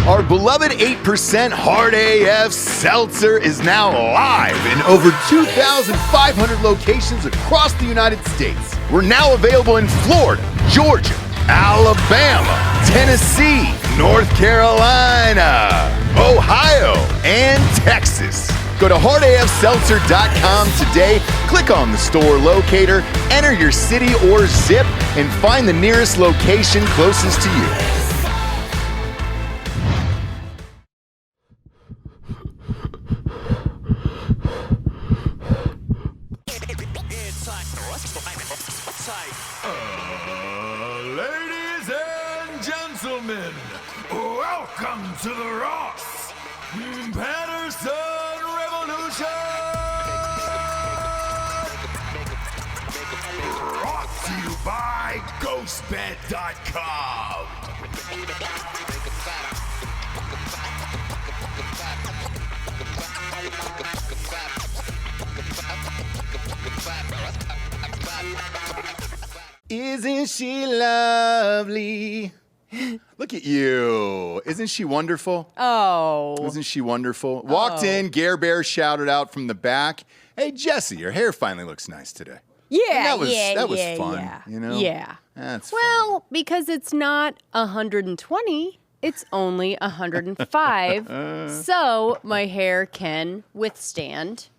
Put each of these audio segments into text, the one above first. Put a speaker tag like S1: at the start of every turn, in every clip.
S1: Our beloved 8% Hard AF Seltzer is now live in over 2,500 locations across the United States. We're now available in Florida, Georgia, Alabama, Tennessee, North Carolina, Ohio, and Texas. Go to hardafseltzer.com today, click on the store locator, enter your city or zip, and find the nearest location closest to you. Ladies and gentlemen, welcome to the Ross Patterson Revolution! Brought to you by GhostBed.com. Isn't she lovely? Look at you. Isn't she wonderful?
S2: Oh.
S1: Isn't she wonderful? Walked in, Gare Bear shouted out from the back, "Hey, Jesse, your hair finally looks nice today."
S2: Yeah,
S1: And that was fun,
S2: yeah.
S1: you know?
S2: Yeah.
S1: That's
S2: well, because it's not 120, it's only 105. So my hair can withstand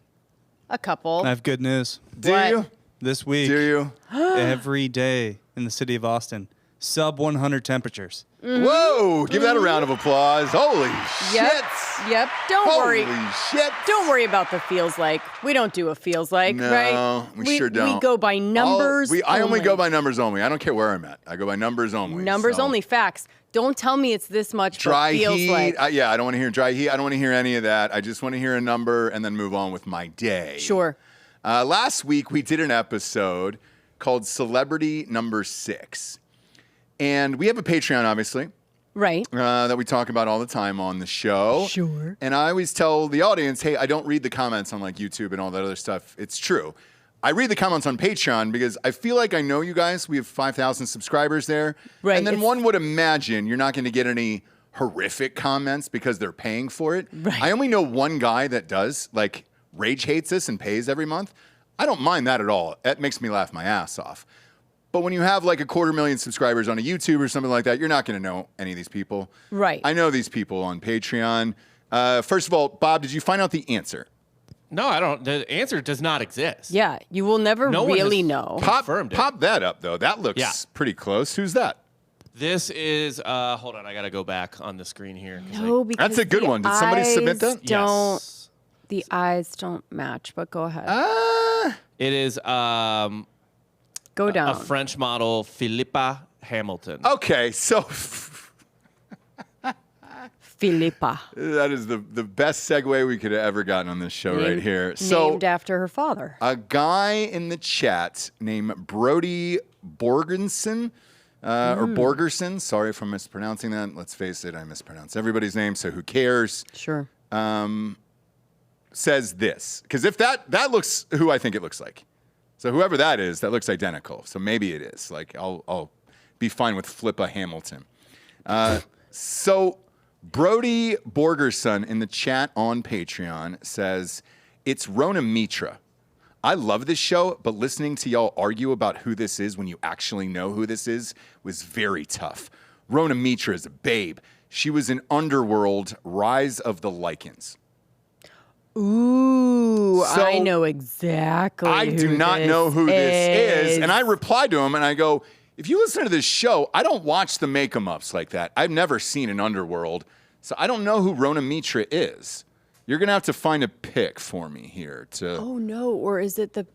S2: a couple.
S3: I have good news.
S1: Do
S2: What?
S1: you?
S3: This week,
S1: Do you?
S3: every day in the city of Austin, sub 100 temperatures.
S1: Whoa! Give that a round of applause. Holy shit!
S2: Yep. Don't worry.
S1: Holy shit!
S2: Don't worry about the feels like. We don't do a feels like,
S1: No,
S2: right?
S1: we sure don't.
S2: We go by numbers.
S1: I only go by numbers only. I don't care where I'm at. I go by numbers only.
S2: numbers
S1: so.
S2: only. Facts. Don't tell me it's this much.
S1: Dry
S2: but feels
S1: heat.
S2: like.
S1: I don't want to hear dry heat. I don't want to hear any of that. I just want to hear a number and then move on with my day.
S2: Sure.
S1: Last week we did an episode called Celebrity Number 6. And we have a Patreon, obviously.
S2: Right.
S1: That we talk about all the time on the show.
S2: Sure.
S1: And I always tell the audience, hey, I don't read the comments on like YouTube and all that other stuff. It's true. I read the comments on Patreon because I feel like I know you guys. We have 5,000 subscribers there.
S2: Right.
S1: And then one would imagine you're not going to get any horrific comments because they're paying for it.
S2: Right.
S1: I only know one guy that does, like, rage hates us and pays every month. I don't mind that at all. That makes me laugh my ass off. But when you have like 250,000 subscribers on a YouTube or something like that, you're not going to know any of these people.
S2: Right.
S1: I know these people on Patreon. First of all, Bob, did you find out the answer?
S4: No, I don't. The answer does not exist.
S2: Yeah. You will never
S4: No one
S2: really
S4: has-
S2: know.
S4: Confirmed it.
S1: Pop that up, though. That looks pretty close. Who's that?
S4: This is, hold on, I got to go back on the screen here. 'cause
S2: No, because
S1: That's a good
S2: the
S1: one. Did somebody submit that?
S2: eyes Don't.
S4: Yes.
S2: The eyes don't match, but go ahead.
S4: It is
S2: Go
S4: a
S2: down.
S4: French model, Philippa Hamilton.
S1: Okay, so
S2: Philippa.
S1: that is the best segue we could have ever gotten on this show right here. So
S2: Named after her father.
S1: a guy in the chat named Brody Borgensen, or Borgerson. Sorry if I'm mispronouncing that. Let's face it, I mispronounce everybody's name, so who cares?
S2: Sure.
S1: Says this. Because if that looks who I think it looks like. So whoever that is, that looks identical. So maybe it is. Like, I'll be fine with Flippa Hamilton. So Brody Borgerson in the chat on Patreon says, it's Rona Mitra. I love this show, but listening to y'all argue about who this is when you actually know who this is was very tough. Rona Mitra is a babe. She was in Underworld, Rise of the Lycans.
S2: Ooh,
S1: So,
S2: I know exactly.
S1: I do not know who this is. And I replied to him and I go, if you listen to this show, I don't watch the make-em-ups like that. I've never seen an Underworld, so I don't know who Rona Mitra is. You're going to have to find a pic for me here.
S2: Oh no, or is it the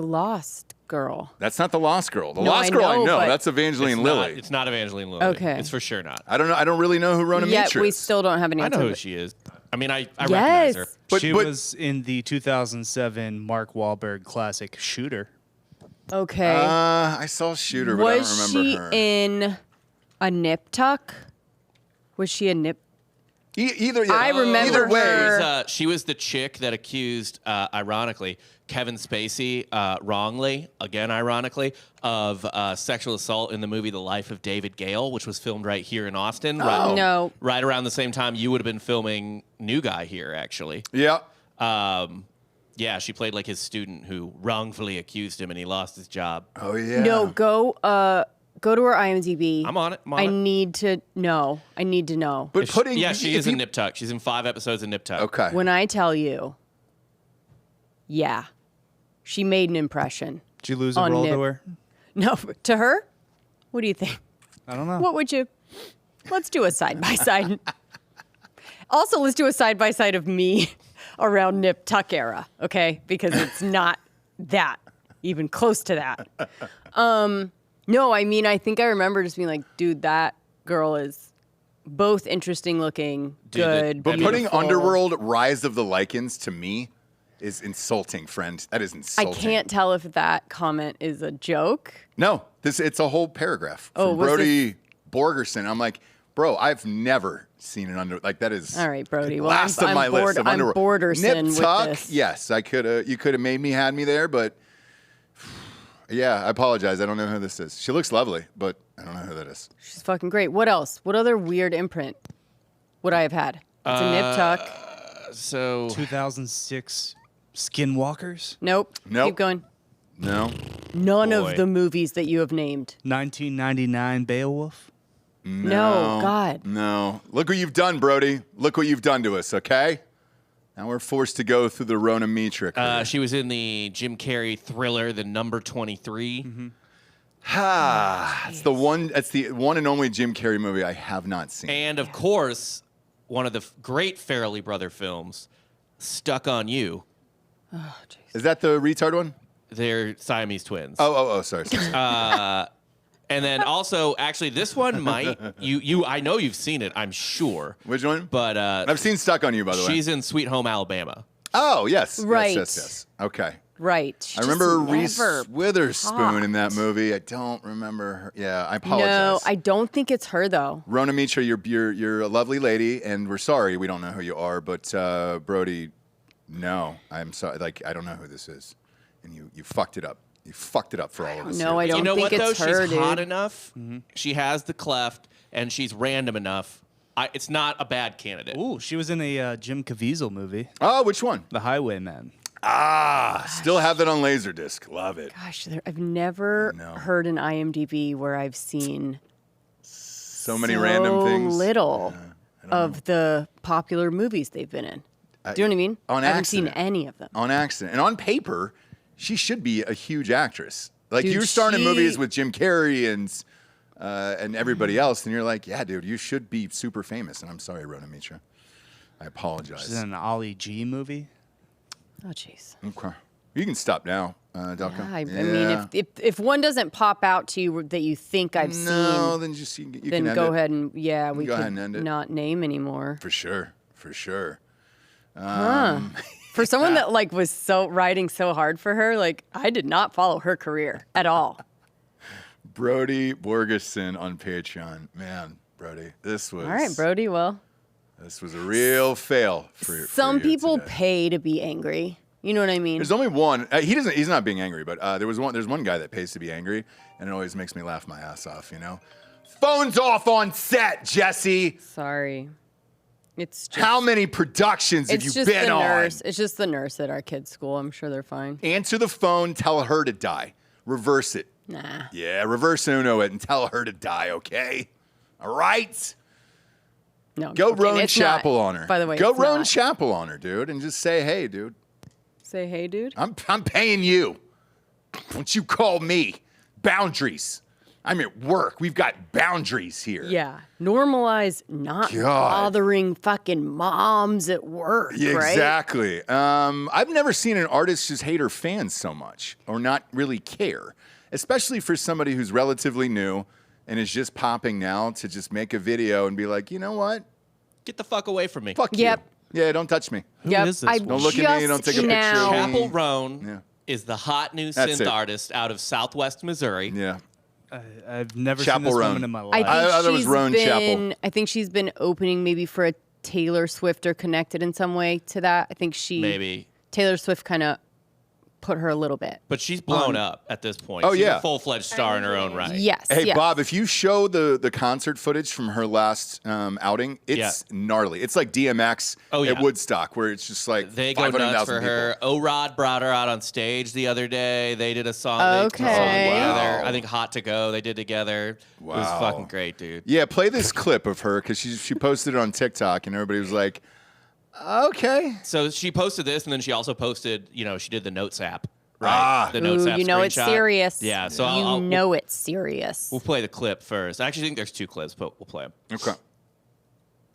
S2: Lost Girl?
S1: That's not the Lost Girl. The
S2: No,
S1: Lost
S2: I
S1: Girl I
S2: know,
S1: know.
S2: but-
S1: That's Evangeline Lilly.
S4: It's not Evangeline Lilly.
S2: Okay.
S4: It's for sure not.
S1: I don't know. I don't really know who Rona
S2: Yet
S1: Mitra
S2: we
S1: is.
S2: still don't have an
S4: I
S2: answer.
S4: know who she is. I mean, I recognize
S2: Yes.
S4: her.
S3: She
S1: But-
S3: was in the 2007 Mark Wahlberg classic Shooter.
S2: Okay.
S1: I saw Shooter, but I
S2: Was
S1: don't remember
S2: she
S1: her.
S2: in a nip tuck? Was she a nip?
S1: Either
S2: I remember
S1: either way.
S2: her.
S4: She was the chick that accused, ironically, Kevin Spacey wrongly, again ironically, of sexual assault in the movie The Life of David Gale, which was filmed right here in Austin.
S2: No.
S4: Right around the same time you would have been filming New Guy here, actually.
S1: Yeah.
S4: Yeah, she played like his student who wrongfully accused him and he lost his job.
S1: Oh yeah.
S2: No, go to her IMDb.
S4: I'm on it.
S2: I need to know.
S1: But putting
S4: she is in Nip Tuck. She's in 5 episodes of Nip Tuck.
S1: Okay.
S2: When I tell you, yeah, she made an impression.
S3: Did you lose a
S2: On
S3: role
S2: Nip.
S3: to her?
S2: No, to her? What do you think?
S3: I don't know.
S2: What would you? Let's do a side by side. Also, let's do a side by side of me around Nip Tuck era, okay? Because it's not that even close to that. No, I mean, I think I remember just being like, dude, that girl is both interesting looking,
S4: Dude,
S2: good,
S1: But putting
S2: beautiful.
S1: Underworld Rise of the Lycans to me is insulting, friend. That is
S2: I
S1: insulting.
S2: can't tell if that comment is a joke.
S1: No, it's a whole paragraph from
S2: Oh, was
S1: Brody Borgerson. I'm like, bro, I've never seen an that is
S2: All right, Brody. Well,
S1: last
S2: I'm
S1: on my
S2: bored-
S1: list of
S2: I'm
S1: Underworld.
S2: Borderson
S1: Nip
S2: with
S1: Tuck,
S2: this.
S1: yes, you could have had me there, but yeah, I apologize. I don't know who this is. She looks lovely, but I don't know who that is.
S2: She's fucking great. What else? What other weird imprint would I have had? It's a Nip Tuck.
S4: So
S3: 2006 Skinwalkers,
S2: Nope.
S1: Nope.
S2: Keep going.
S1: No,
S2: None
S4: Boy.
S2: of the movies that you have named.
S3: 1999 Beowulf.
S2: No, God.
S1: no. Look what you've done, Brody. Look what you've done to us. Okay, now we're forced to go through the Rona metric.
S4: she was in the Jim Carrey thriller, The Number 23.
S1: It's the one. That's the one and only Jim Carrey movie I have not seen.
S4: And of course, one of the great Farrelly Brother films, Stuck on You.
S1: Is that the retard one?
S4: They're Siamese twins.
S1: Oh, sorry.
S4: And then also, actually, this one might you. I know you've seen it. I'm sure.
S1: Which one?
S4: But
S1: I've seen Stuck on You, by the way.
S4: she's in Sweet Home Alabama.
S1: Oh, yes.
S2: Right.
S1: Yes. Okay.
S2: Right. She
S1: I remember
S2: just
S1: Reese
S2: never
S1: Witherspoon in that
S2: popped.
S1: movie. I don't remember her. Yeah, I apologize.
S2: No, I don't think it's her though.
S1: Rona Mitra, you're a lovely lady, and we're sorry we don't know who you are, but Brody, no, I'm sorry. Like, I don't know who this is, and you fucked it up. You fucked it up for all of us.
S2: No, I
S1: here.
S2: don't
S4: You know
S2: think
S4: what
S2: it's
S4: though?
S2: her,
S4: She's hot
S2: dude.
S4: enough. She has the cleft, and she's random enough. It's not a bad candidate.
S3: Ooh, she was in a Jim Caviezel movie,
S1: Oh, which one?
S3: The Highwayman.
S1: Still have that on Laserdisc. Love it.
S2: Gosh, I've never
S1: No.
S2: heard an IMDb where I've seen
S1: So many random things.
S2: little of the popular movies they've been in. Do you know what I mean?
S1: On
S2: I haven't seen
S1: accident.
S2: any of them.
S1: On accident. And on paper, she should be a huge actress. Like,
S2: Dude,
S1: you're starring in
S2: she-
S1: movies with Jim Carrey and everybody else, and you're like, yeah, dude, you should be super famous. And I'm sorry, Rona Mitra. I apologize.
S3: She's in an Ollie G movie.
S2: Oh, jeez.
S1: Okay. You can stop now, Delco.
S2: Yeah, I mean, if one doesn't pop out to you that you think I've
S1: no,
S2: seen,
S1: then just you
S2: then
S1: can end
S2: go
S1: it.
S2: ahead and we
S1: go
S2: could
S1: ahead and end it.
S2: not name anymore.
S1: For sure.
S2: For someone that like was so riding so hard for her, like I did not follow her career at all.
S1: Brody Borgeson on Patreon. Man, Brody, this was
S2: All right, Brody. Well,
S1: This was a real fail for
S2: some
S1: you
S2: people
S1: today.
S2: pay to be angry. You know what I mean?
S1: There's only one. He doesn't. He's not being angry, but there's one guy that pays to be angry, and it always makes me laugh my ass off. You know, phones off on set, Jesse.
S2: Sorry. It's just,
S1: How many productions have
S2: it's
S1: you
S2: just
S1: been
S2: the
S1: on?
S2: nurse. It's just the nurse at our kids' school. I'm sure they're fine.
S1: Answer the phone. Tell her to die. Reverse it.
S2: Nah.
S1: Yeah, reverse Uno it and tell her to die. Okay. All right.
S2: No. I'm
S1: Go
S2: joking.
S1: Roan
S2: It's
S1: Chappell
S2: not.
S1: on her.
S2: By the way,
S1: go
S2: it's
S1: Roan
S2: not.
S1: Chappell on her, dude, and just say, hey, dude,
S2: Say hey, dude.
S1: I'm paying you. Don't you call me. Boundaries. I'm at work. We've got boundaries here.
S2: Yeah. Normalize not
S1: God.
S2: bothering fucking moms at work,
S1: Yeah,
S2: right?
S1: exactly. I've never seen an artist just hate her fans so much or not really care, especially for somebody who's relatively new and is just popping now to just make a video and be like, you know what?
S4: Get the fuck away from me.
S1: Fuck
S2: Yep.
S1: you. Yeah, don't touch me.
S3: Who
S2: Yep.
S3: is this
S2: I
S3: one?
S1: Don't look at me, don't take a
S2: just
S1: picture.
S2: now-
S4: Chappell Roan
S1: Yeah.
S4: is the hot new
S1: That's
S4: synth
S1: it.
S4: artist out of Southwest Missouri.
S1: Yeah.
S3: I've never
S1: Chappell
S3: seen this
S1: Roan.
S3: woman in my life.
S2: I think
S1: I thought it was
S2: she's
S1: Roan
S2: been,
S1: Chappell.
S2: I think she's been opening maybe for a Taylor Swift are connected in some way to that. I think
S4: Maybe.
S2: Taylor Swift kind of put her a little bit.
S4: But she's blown up at this point.
S1: Oh,
S4: She's
S1: yeah.
S4: a full-fledged star in her own right.
S2: Yes.
S1: Hey,
S2: yes.
S1: Bob, if you show the concert footage from her last outing, it's gnarly. It's like DMX at Woodstock, where it's just like
S4: They go nuts for her. O-Rod brought her out on stage the other day. They did a song,
S2: Okay.
S4: together.
S1: Wow.
S4: I think Hot to Go they did together.
S1: Wow.
S4: It was fucking great, dude.
S1: Yeah, play this clip of her because she posted it on TikTok, and everybody was like, okay.
S4: So she posted this, and then she also posted, she did the Notes app. Right. The Notes app
S2: you know it's
S4: screenshot.
S2: serious.
S4: Yeah. So
S2: it's serious.
S4: we'll play the clip first. I actually think there's 2 clips, but we'll play them.
S1: Okay.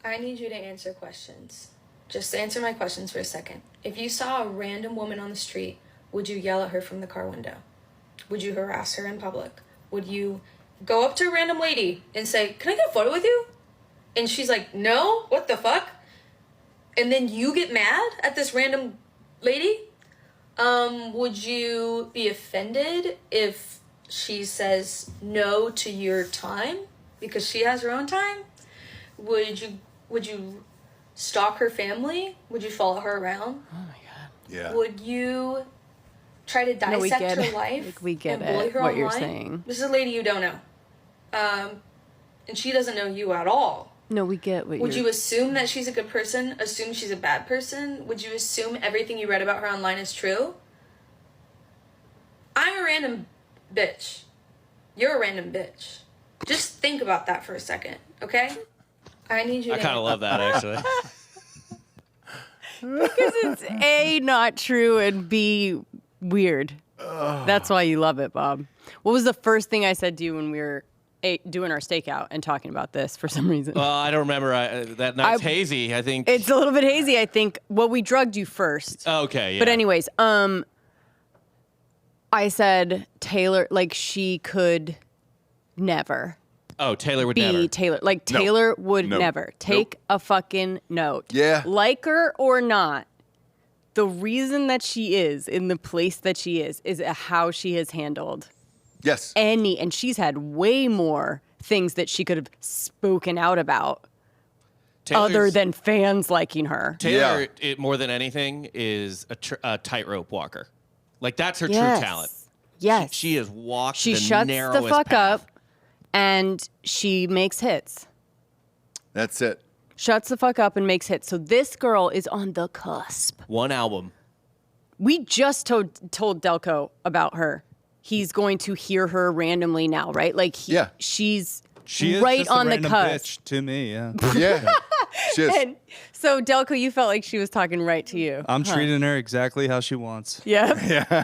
S5: I need you to answer questions. Just answer my questions for a second. If you saw a random woman on the street, would you yell at her from the car window? Would you harass her in public? Would you go up to a random lady and say, "Can I get a photo with you?" And she's like, "No, what the fuck?" And then you get mad at this random lady? Would you be offended if she says no to your time because she has her own time? Would you stalk her family? Would you follow her around?
S2: Oh my god.
S1: Yeah.
S5: Would you try to dissect
S2: get
S5: her
S2: it.
S5: life
S2: Like, we get
S5: and bully
S2: it,
S5: her
S2: what
S5: online?
S2: you're saying.
S5: This is a lady you don't know. And she doesn't know you at all.
S2: No, we get what
S5: Would
S2: you're...
S5: you assume that she's a good person? Assume she's a bad person? Would you assume everything you read about her online is true? I'm a random bitch. You're a random bitch. Just think about that for a second, okay? I need you
S4: I
S5: to...
S4: kind of love that, actually.
S2: Because it's A, not true, and B, weird. That's why you love it, Bob. What was the first thing I said to you when we were doing our stakeout and talking about this for some reason?
S4: Well, I don't remember. That night's hazy, I think.
S2: It's a little bit hazy, I think. Well, we drugged you first.
S4: Okay, yeah.
S2: But anyways, I said Taylor, like she could never
S4: Oh, Taylor would
S2: be
S4: never.
S2: Taylor. Like
S1: No.
S2: Taylor would
S1: Nope.
S2: never take a fucking note.
S1: Yeah.
S2: Like her or not, the reason that she is in the place that she is how she has handled
S1: Yes.
S2: and she's had way more things that she could have spoken out about
S4: Taylor's-
S2: other than fans liking her.
S4: Taylor, more than anything, is a tightrope walker. Like, that's her
S2: Yes.
S4: true talent.
S2: Yes.
S4: She has walked
S2: She
S4: the
S2: shuts
S4: narrowest
S2: the fuck
S4: path.
S2: up and she makes hits.
S1: That's it.
S2: Shuts the fuck up and makes hits. So this girl is on the cusp.
S4: One album.
S2: We just told Delco about her. He's going to hear her randomly now, right? Like she's
S3: She is
S2: right
S3: just a
S2: on the
S3: random
S2: cusp.
S3: bitch to me, yeah.
S1: Yeah. Just,
S2: And so Delco, you felt like she was talking right to you.
S3: I'm treating her exactly how she wants.
S2: Yep.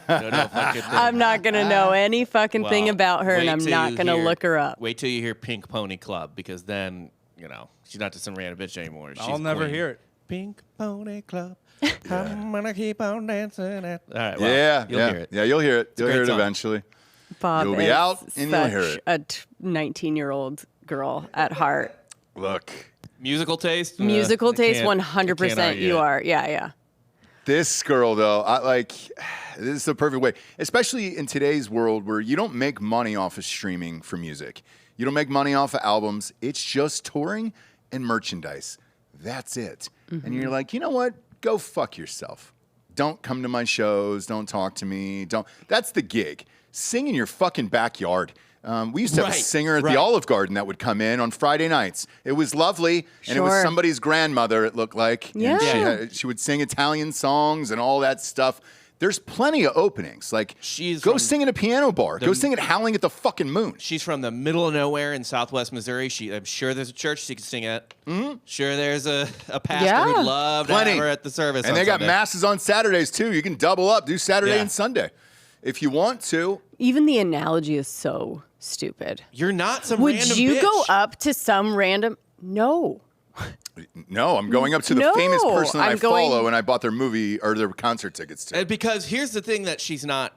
S4: Don't know fucking thing.
S2: I'm not gonna know any fucking thing
S4: Well,
S2: about her, and
S4: wait
S2: I'm
S4: till
S2: not
S4: you
S2: gonna
S4: hear-
S2: look her up.
S4: Wait till you hear Pink Pony Club, because then, she's not just some random bitch anymore. She's
S3: I'll never
S4: queen.
S3: hear it.
S4: Pink Pony Club. I'm gonna keep on dancing. All right, well,
S1: yeah.
S4: you'll
S1: yeah.
S4: hear it.
S1: Yeah, you'll hear it. You'll
S4: great
S1: hear it
S4: song.
S1: eventually.
S2: Bob
S1: You'll be
S2: is
S1: out and you'll
S2: such
S1: hear it.
S2: a 19-year-old girl at heart.
S1: Look,
S4: Musical taste?
S2: Musical
S4: I
S2: taste,
S4: can't-
S2: 100%.
S4: I can't argue
S2: You
S4: it.
S2: are. Yeah.
S1: this girl though, this is the perfect way, especially in today's world where you don't make money off of streaming for music. You don't make money off of albums. It's just touring and merchandise. That's it. And you're like, you know what? Go fuck yourself. Don't come to my shows. Don't talk to me. That's the gig. Sing in your fucking backyard. We used to have a
S4: Right,
S1: singer at
S4: right.
S1: the Olive Garden that would come in on Friday nights. It was lovely, and it was
S2: Sure.
S1: somebody's grandmother, it looked like.
S2: Yeah.
S1: And she would sing Italian songs and all that stuff. There's plenty of openings. Like,
S4: She's
S1: go
S4: from
S1: sing in a piano bar. Go sing at Howling at the fucking Moon.
S4: She's from the middle of nowhere in Southwest Missouri. I'm sure there's a church she can sing at. Mm-hmm. Sure, there's a pastor
S2: Yeah.
S4: who'd love to
S1: Plenty.
S4: have her at the service.
S1: And
S4: on
S1: they got
S4: Sunday.
S1: masses on Saturdays, too. You can double up, do Saturday
S4: Yeah.
S1: and Sunday. If you want to.
S2: Even the analogy is so stupid.
S4: You're not some
S2: Would
S4: random
S2: you
S4: bitch.
S2: go up to some random? No.
S1: No, I'm going up to the
S2: No,
S1: famous person that
S2: I'm
S1: I
S2: going-
S1: follow and I bought their movie or their concert tickets to.
S4: Because here's the thing that she's not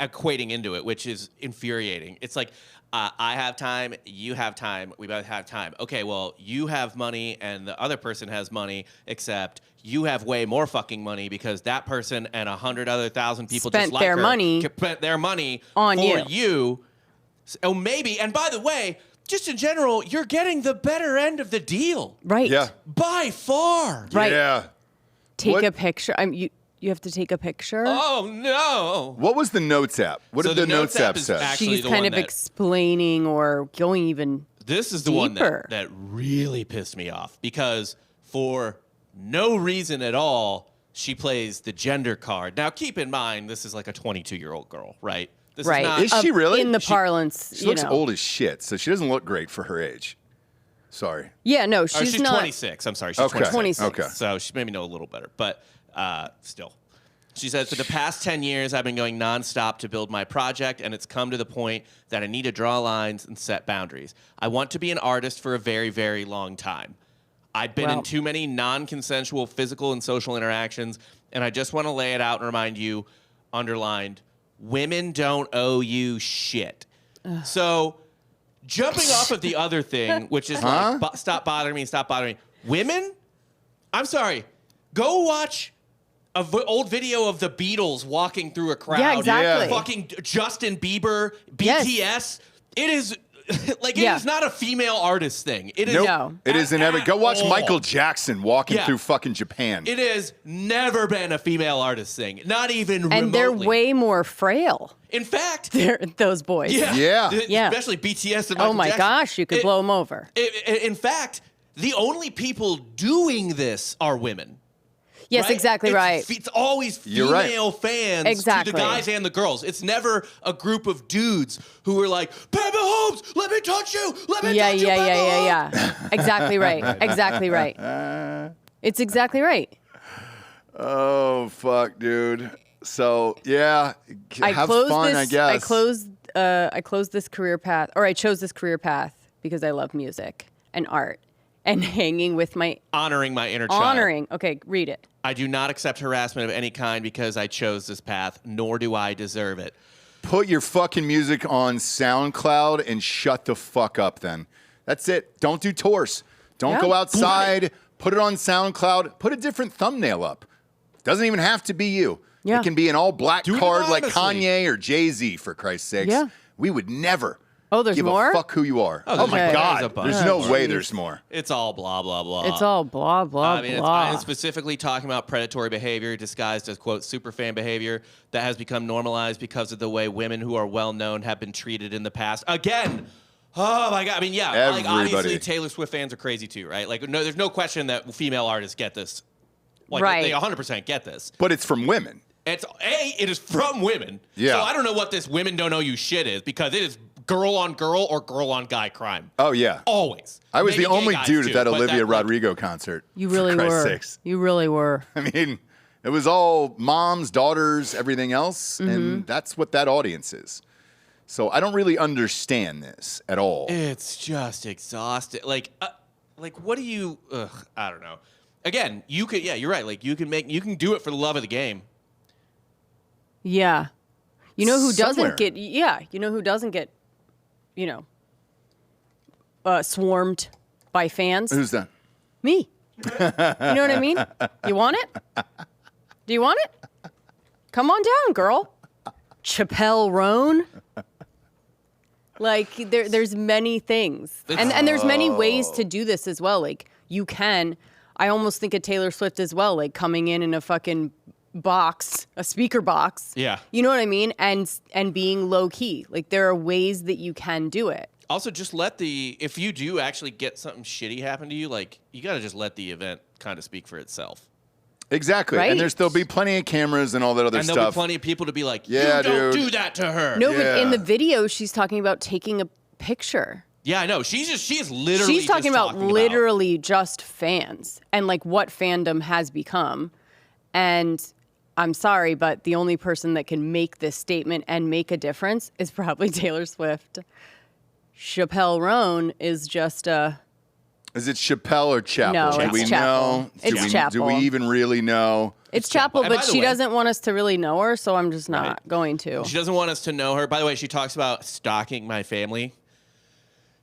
S4: equating into it, which is infuriating. It's like, I have time, you have time, we both have time. Okay, well, you have money and the other person has money, except you have way more fucking money because that person and 100 other thousand people
S2: Spent
S4: just like
S2: their
S4: her
S2: money
S4: spent their money
S2: on
S4: for
S2: you.
S4: you. Oh, maybe. And by the way, just in general, you're getting the better end of the deal.
S2: Right.
S1: Yeah.
S4: By far.
S2: Right.
S1: Yeah.
S2: Take
S1: What-
S2: a picture. You have to take a picture.
S4: Oh, no.
S1: What was the Notes app? What
S4: So
S1: did the Notes app
S4: is
S1: say?
S4: actually
S2: She's
S4: the
S2: kind
S4: one
S2: of
S4: that-
S2: explaining or going even.
S4: This is the one
S2: deeper.
S4: that really pissed me off because for no reason at all, she plays the gender card. Now, keep in mind, this is like a 22-year-old girl, right? This
S2: Right.
S4: Is not,
S1: Is she really?
S2: In the parlance,
S1: She looks old as shit, so she doesn't look great for her age. Sorry.
S2: Yeah, no,
S4: or
S2: she's
S4: she's
S2: not.
S4: 26. I'm sorry. She's
S1: Okay.
S4: 26.
S1: Okay.
S4: So she made me know a little better, but still. She says, for the past 10 years, I've been going nonstop to build my project, and it's come to the point that I need to draw lines and set boundaries. I want to be an artist for a very, very long time. I've been
S2: Wow.
S4: in too many non-consensual physical and social interactions, and I just want to lay it out and remind you, underlined, women don't owe you shit. So, jumping off of the other thing, which is like, stop bothering me, stop bothering me. Women? I'm sorry. Go watch an old video of the Beatles walking through a crowd.
S2: Yeah, exactly.
S4: Fucking Justin Bieber,
S2: Yes.
S4: BTS. It is like it
S2: Yeah.
S4: is not a female artist thing. It is
S1: Nope.
S2: No.
S1: It isn't ever. Go watch
S4: all.
S1: Michael Jackson walking
S4: Yeah.
S1: through fucking Japan.
S4: It has never been a female artist thing. Not even remotely.
S2: And they're way more frail.
S4: In fact,
S2: They're those boys.
S1: Yeah.
S2: Yeah.
S4: Especially BTS and Michael
S2: Oh my
S4: Jackson.
S2: gosh, you could blow them over.
S4: In fact, the only people doing this are women.
S2: Yes,
S4: right?
S2: exactly
S4: It's
S2: right.
S4: It's always
S1: You're right.
S4: female fans
S2: Exactly.
S4: to the guys and the girls. It's never a group of dudes who are like, Peppa Holmes, let me touch you. Let me
S2: Yeah,
S4: touch you,
S2: yeah,
S4: Peppa
S2: yeah,
S4: Holmes.
S2: yeah, yeah. Exactly right. Exactly right. It's exactly right.
S1: Oh fuck, dude. So yeah, have
S2: closed
S1: fun.
S2: this,
S1: I guess.
S2: I closed this career path, or I chose this career path because I love music and art and hanging with my
S4: Honoring my inner child.
S2: honoring. Okay, read it.
S4: I do not accept harassment of any kind because I chose this path, nor do I deserve it.
S1: Put your fucking music on SoundCloud and shut the fuck up. Then that's it. Don't do tours. Don't
S2: Yeah.
S1: go outside. Put it on SoundCloud. Put a different thumbnail up. Doesn't even have to be you.
S2: Yeah.
S1: It can be an all black
S4: Do it
S1: card like
S4: anonymously.
S1: Kanye or Jay-Z, for Christ's sakes.
S2: Yeah.
S1: We would never
S2: Oh, there's
S1: give
S2: more?
S1: a fuck who you are.
S4: Oh,
S1: Oh,
S4: there's
S1: my
S2: more.
S4: There's a
S1: God.
S4: bunch.
S1: There's no
S2: Oh,
S1: way
S2: geez.
S1: there's more.
S4: It's all blah, blah, blah.
S2: It's all blah blah
S4: I mean,
S2: blah.
S4: I'm specifically talking about predatory behavior disguised as, quote, superfan behavior that has become normalized because of the way women who are well-known have been treated in the past. Again, oh, my God. I mean, yeah, like, obviously
S1: Everybody.
S4: Taylor Swift fans are crazy, too, right? Like, no, there's no question that female artists get this. Like,
S2: Right.
S4: They 100% get this.
S1: But it's from women.
S4: It is from women.
S1: Yeah.
S4: So I don't know what this women don't know you shit is because it is girl on girl or girl on guy crime.
S1: Oh, yeah.
S4: Always.
S1: I was
S4: Maybe
S1: the
S4: gay
S1: only
S4: guys
S1: dude
S4: too,
S1: at that
S4: but
S1: Olivia
S4: like,
S1: Rodrigo concert.
S2: You
S1: for
S2: really
S1: Christ's
S2: were.
S1: sakes.
S2: You really were.
S1: I mean, it was all moms, daughters, everything else,
S2: Mm-hmm.
S1: and that's what that audience is. So I don't really understand this at all.
S4: It's just exhausting. Like what do you? I don't know. Again, you could. Yeah, you're right. Like you can do it for the love of the game.
S2: Yeah. You know who
S1: Somewhere.
S2: doesn't get? Yeah. You know who doesn't get? Swarmed by fans.
S1: Who's that?
S2: Me. You know what I mean? You want it? Do you want it? Come on down, girl. Chappell Roan. Like there's many things, and there's many ways to do this as well. Like you can. I almost think of Taylor Swift as well, like coming in a fucking box, a speaker box.
S4: Yeah.
S2: You know what I mean? And being low key. Like there are ways that you can do it.
S4: Also, just if you do actually get something shitty happen to you, like you got to just let the event kind of speak for itself.
S1: Exactly.
S2: Right?
S1: And there'll be plenty of cameras and all that other
S4: And there'll be
S1: stuff.
S4: plenty of people to be like,
S1: Yeah,
S4: you don't
S1: dude.
S4: do that to her.
S2: No, but in
S1: Yeah.
S2: the video, she's talking about taking a picture.
S4: Yeah, I know. She is literally.
S2: She's talking
S4: just
S2: about literally just fans and like what fandom has become. And I'm sorry, but the only person that can make this statement and make a difference is probably Taylor Swift. Chappell Roan is just a.
S1: Is it Chappell or Chappell?
S2: No,
S1: Do
S2: it's
S1: we
S2: Chappell.
S1: know?
S2: It's
S1: do we,
S2: Chappell.
S1: Do we even really know?
S2: It's Chappell,
S4: And by
S2: but
S4: the
S2: she
S4: way-
S2: doesn't want us to really know her, so I'm just not
S4: Right.
S2: going to.
S4: She doesn't want us to know her. By the way, she talks about stalking my family.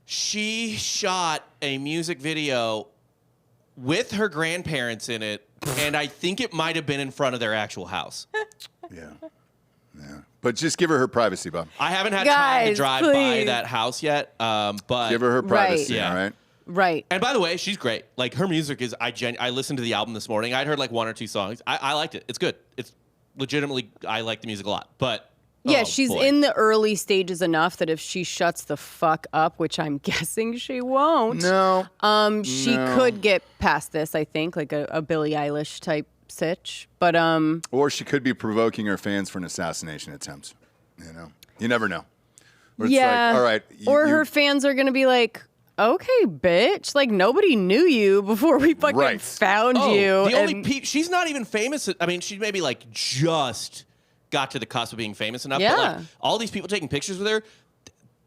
S4: She shot a music video with her grandparents in it, and I think it might have been in front of their actual house.
S1: Yeah. Yeah. But just give her privacy, Bob.
S4: I haven't had time to
S2: Guys,
S4: drive by
S2: please.
S4: that house yet, but
S1: Give her privacy,
S4: Right.
S1: all right?
S2: Right.
S4: And by the way, she's great. Like her music is, I listened to the album this morning. I'd heard like 1 or 2 songs. I liked it. It's good. It's legitimately, I like the music a lot. But
S2: Yeah,
S4: oh,
S2: she's
S4: boy.
S2: in the early stages enough that if she shuts the fuck up, which I'm guessing she won't,
S1: No.
S2: she could get past this, I think, like a Billie Eilish type sitch. But
S1: Or she could be provoking her fans for an assassination attempt. You know? You never know. Where it's
S2: yeah.
S1: like, all right.
S2: Or her fans are going to be like, okay, bitch, like nobody knew you before we fucking found you.
S4: The only she's not even famous. I mean, she maybe like just got to the cusp of being famous enough.
S2: Yeah.
S4: But like all these people taking pictures with her,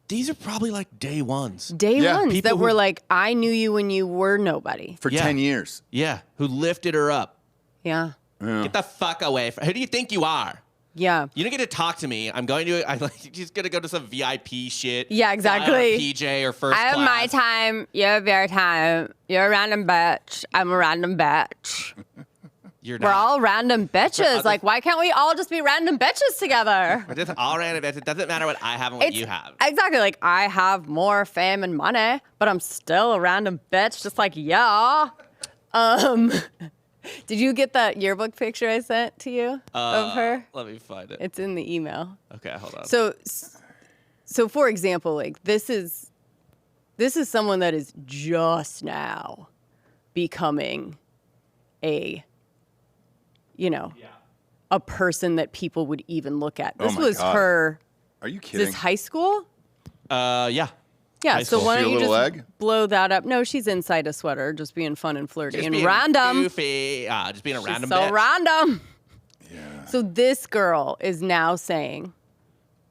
S4: these are probably like day ones.
S2: Day
S1: Yeah.
S2: ones
S4: People
S2: that were
S4: who-
S2: like, I knew you when you were nobody.
S1: For
S4: Yeah.
S1: 10 years.
S4: Yeah, who lifted her up.
S2: Yeah.
S4: Get the fuck away from. Who do you think you are?
S2: Yeah.
S4: You don't get to talk to me. I'm going to. I like. She's gonna go to some VIP shit.
S2: Yeah, exactly.
S4: PJ or first
S2: I have
S4: class.
S2: my time. You have your time. You're a random bitch. I'm a random bitch.
S4: You're
S2: We're
S4: not.
S2: all random bitches. Like, why can't we all just be random bitches together?
S4: We're just all random. It doesn't matter what I have and what you have.
S2: Exactly. Like, I have more fame and money, but I'm still a random bitch, just like y'all. Did you get that yearbook picture I sent to you of her?
S4: Let me find it.
S2: It's in the email.
S4: Okay, hold on.
S2: So for example, like this is someone that is just now becoming a a person that people would even look at. This
S1: my
S2: was
S1: God.
S2: her.
S1: Are you
S2: Is
S1: kidding?
S2: this high school?
S4: Yeah.
S2: Yeah,
S4: High
S2: so
S4: school.
S2: why
S1: See
S2: don't
S1: a
S2: you just
S1: little egg?
S2: blow that up? No, she's inside a sweater, just being fun and flirty
S4: Just
S2: and
S4: being
S2: random.
S4: goofy. Just being a
S2: She's
S4: random
S2: so
S4: bitch.
S2: random.
S1: Yeah.
S2: So this girl is now saying,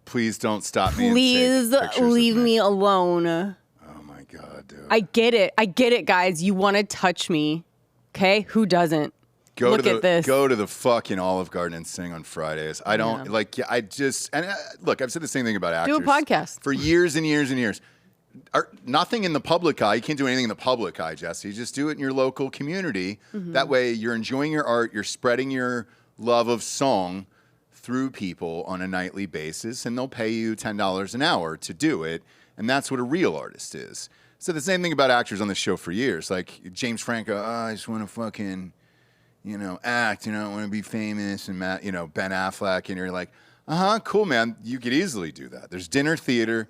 S1: Please don't stop me.
S2: "Please
S1: and take pictures of
S2: leave me alone."
S1: Oh my God, dude.
S2: I get it, guys. You want to touch me, okay? Who doesn't? Look at this.
S1: Go to the fucking Olive Garden and sing on Fridays. I don't like. I just look. I've said the same thing about actors.
S2: Do a podcast.
S1: For years and years and years. Nothing in the public eye. You can't do anything in the public eye, Jesse. Just do it in your local community.
S2: Mm-hmm.
S1: That way, you're enjoying your art. You're spreading your love of song through people on a nightly basis, and they'll pay you $10 an hour to do it. And that's what a real artist is. So the same thing about actors on this show for years. Like James Franco, I just want to fucking, act. I want to be famous. And Matt, Ben Affleck, and you're like, cool, man. You could easily do that. There's dinner theater.